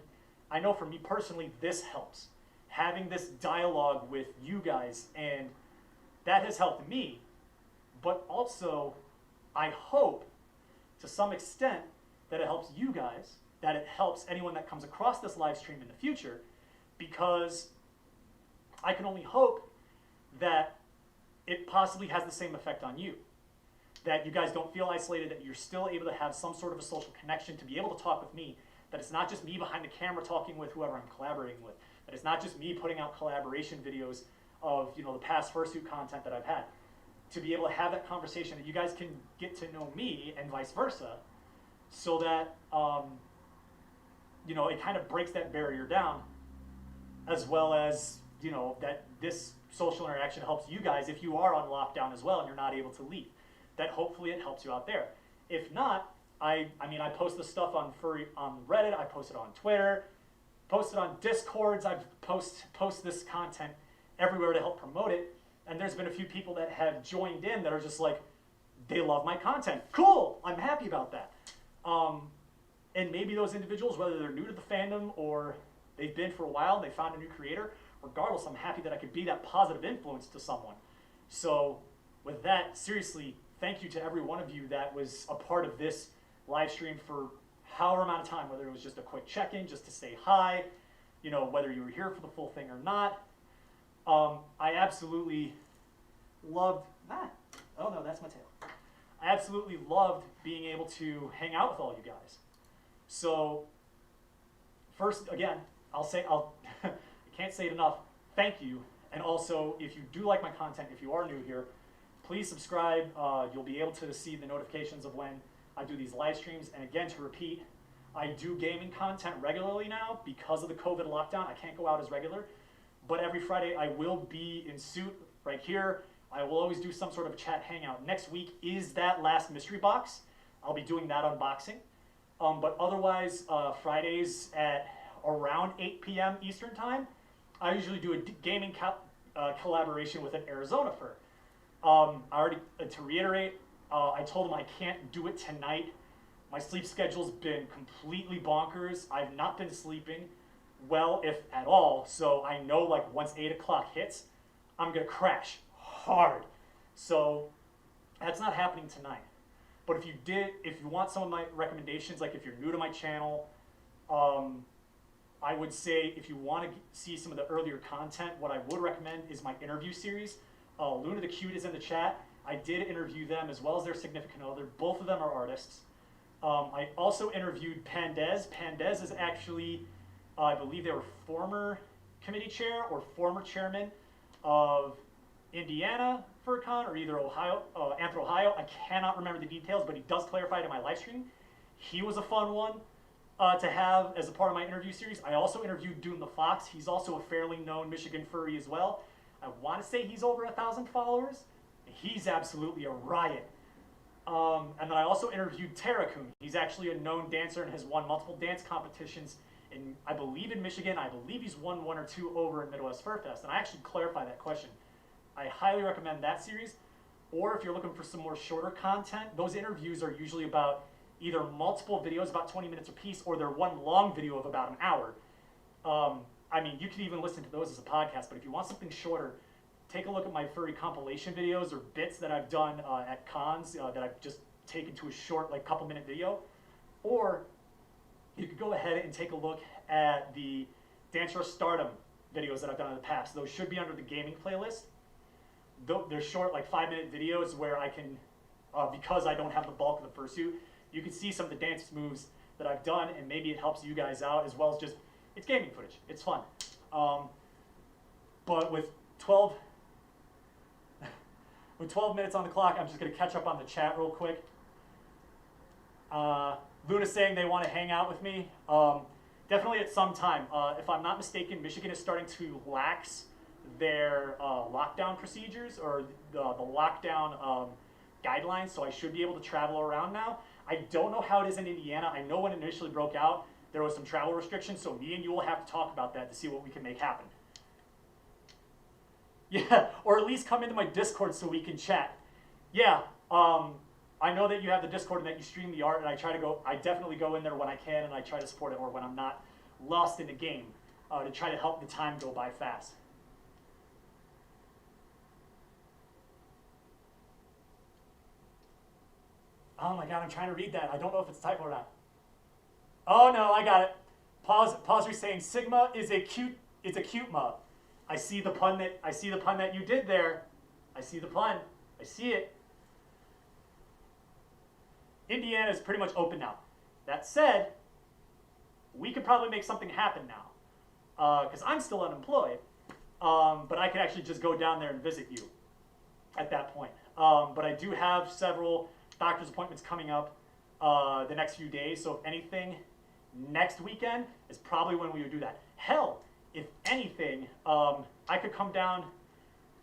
I know for me personally, this helps. Having this dialogue with you guys, and that has helped me. But also, I hope to some extent that it helps you guys, that it helps anyone that comes across this live stream in the future, because I can only hope that it possibly has the same effect on you. That you guys don't feel isolated, that you're still able to have some sort of a social connection, to be able to talk with me, that it's not just me behind the camera talking with whoever I'm collaborating with, that it's not just me putting out collaboration videos of, you know, the past Fursuit content that I've had. To be able to have that conversation, that you guys can get to know me and vice versa, so that, you know, it kind of breaks that barrier down, as well as, you know, that this social interaction helps you guys if you are on lockdown as well and you're not able to leave. That hopefully it helps you out there. If not, I mean, I post this stuff on Reddit, I post it on Twitter, post it on Discords, I post this content everywhere to help promote it. And there's been a few people that have joined in that are just like, they love my content. Cool, I'm happy about that. And maybe those individuals, whether they're new to the fandom or they've been for a while, they found a new creator, regardless, I'm happy that I could be that positive influence to someone. So with that, seriously, thank you to every one of you that was a part of this live stream for however amount of time, whether it was just a quick check-in, just to say hi, you know, whether you were here for the full thing or not. I absolutely loved, oh no, that's my tail. I absolutely loved being able to hang out with all you guys. So first, again, I can't say it enough, thank you. And also, if you do like my content, if you are new here, please subscribe. You'll be able to see the notifications of when I do these live streams. And again, to repeat, I do gaming content regularly now because of the COVID lockdown. I can't go out as regular, but every Friday I will be in suit right here. I will always do some sort of chat hangout. Next week is that last mystery box. I'll be doing that unboxing. But otherwise, Fridays at around 8 p.m. Eastern time, I usually do a gaming collaboration with an Arizona fur. To reiterate, I told him I can't do it tonight. My sleep schedule's been completely bonkers. I've not been sleeping well, if at all. So I know, like, once 8 o'clock hits, I'm gonna crash hard. So that's not happening tonight. But if you want some of my recommendations, like if you're new to my channel, I would say if you want to see some of the earlier content, what I would recommend is my interview series. Luna the Cute is in the chat. I did interview them as well as their significant other. Both of them are artists. I also interviewed Pandez. Pandez is actually, I believe they were former committee chair or former chairman of Indiana FurCon or either Ohio, Anthro Ohio. I cannot remember the details, but he does clarify it in my live stream. He was a fun one to have as a part of my interview series. I also interviewed Doom the Fox. He's also a fairly known Michigan furry as well. I want to say he's over 1,000 followers. He's absolutely a riot. And then I also interviewed Terraccoon. He's actually a known dancer and has won multiple dance competitions in, I believe, in Michigan. I believe he's won 1 or 2 over in Midwest Fur Fest. And I actually clarify that question. I highly recommend that series. Or if you're looking for some more shorter content, those interviews are usually about either multiple videos, about 20 minutes apiece, or they're one long video of about an hour. I mean, you can even listen to those as a podcast, but if you want something shorter, take a look at my furry compilation videos or bits that I've done at cons that I've just taken to a short, like, couple-minute video. Or you could go ahead and take a look at the Dance Rush Stardom videos that I've done in the past. Those should be under the gaming playlist. They're short, like 5-minute videos where I can, because I don't have the bulk of the fursuit, you can see some of the dance moves that I've done, and maybe it helps you guys out as well as just, it's gaming footage. It's fun. But with 12 minutes on the clock, I'm just going to catch up on the chat real quick. Luna's saying they want to hang out with me. Definitely at some time. If I'm not mistaken, Michigan is starting to lax their lockdown procedures or the lockdown guidelines, so I should be able to travel around now. I don't know how it is in Indiana. I know when it initially broke out, there was some travel restrictions, so me and you will have to talk about that to see what we can make happen. Yeah, or at least come into my Discord so we can chat. Yeah, I know that you have the Discord and that you stream the art, and I definitely go in there when I can, and I try to support it, or when I'm not lost in the game, to try to help the time go by fast. Oh my god, I'm trying to read that. I don't know if it's a typo or not. Oh no, I got it. Pause. Saying Sigma is a cute ma. I see the pun that you did there. I see the pun. I see it. Indiana is pretty much open now. That said, we could probably make something happen now, because I'm still unemployed. But I could actually just go down there and visit you at that point. But I do have several doctor's appointments coming up the next few days. So if anything, next weekend is probably when we would do that. Hell, if anything, I could come down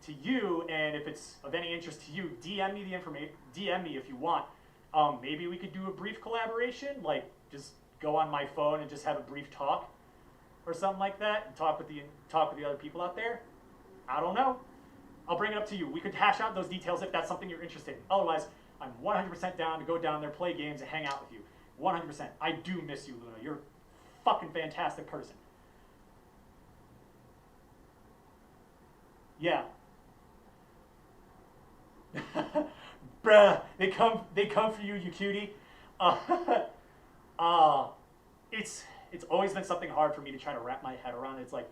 to you, and if it's of any interest to you, DM me the information. DM me if you want. Maybe we could do a brief collaboration, like just go on my phone and just have a brief talk, or something like that, and talk with the other people out there. I don't know. I'll bring it up to you. We could hash out those details if that's something you're interested in. Otherwise, I'm 100% down to go down there, play games, and hang out with you. 100%. I do miss you, Luna. You're a fucking fantastic person. Yeah. Bruh, they come for you, you cutie. It's always been something hard for me to try to wrap my head around. It's like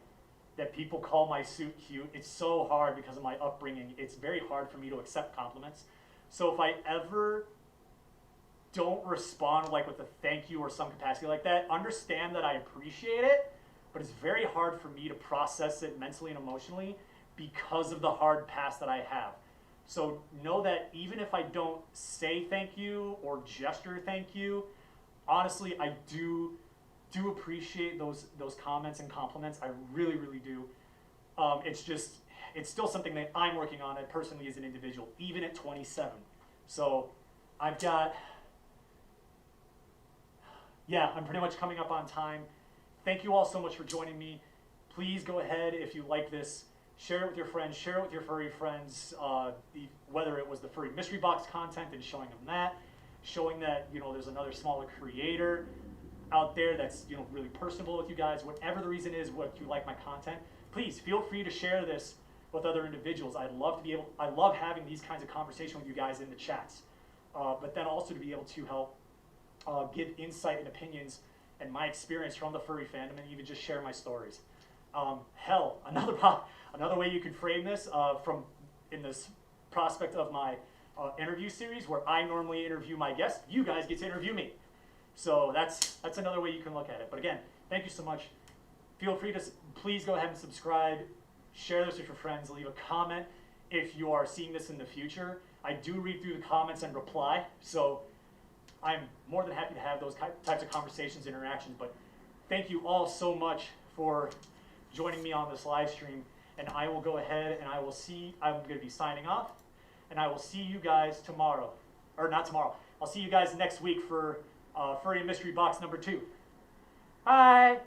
that people call my suit cute. It's so hard because of my upbringing. It's very hard for me to accept compliments. So if I ever don't respond like with a thank you or some capacity like that, understand that I appreciate it, but it's very hard for me to process it mentally and emotionally because of the hard past that I have. So know that even if I don't say thank you or gesture thank you, honestly, I do appreciate those comments and compliments. I really, really do. It's still something that I'm working on personally as an individual, even at 27. So I'm pretty much coming up on time. Thank you all so much for joining me. Please go ahead, if you like this, share it with your friends, share it with your furry friends, whether it was the furry mystery box content and showing them that, showing that, there's another smaller creator out there that's, really personable with you guys, whatever the reason is, what you like my content, please feel free to share this with other individuals. I love having these kinds of conversations with you guys in the chats, but then also to be able to help give insight and opinions and my experience from the furry fandom, and even just share my stories. Hell, another way you could frame this in this prospect of my interview series, where I normally interview my guests, you guys get to interview me. So that's another way you can look at it. But again, thank you so much. Feel free to please go ahead and subscribe. share this with your friends, leave a comment if you are seeing this in the future. I do read through the comments and reply, so I'm more than happy to have those types of conversations, interactions. But thank you all so much for joining me on this live stream, and I will go ahead and I'm going to be signing off, and I will see you guys tomorrow, or not tomorrow, I'll see you guys next week for Furry Mystery Box number 2. Bye!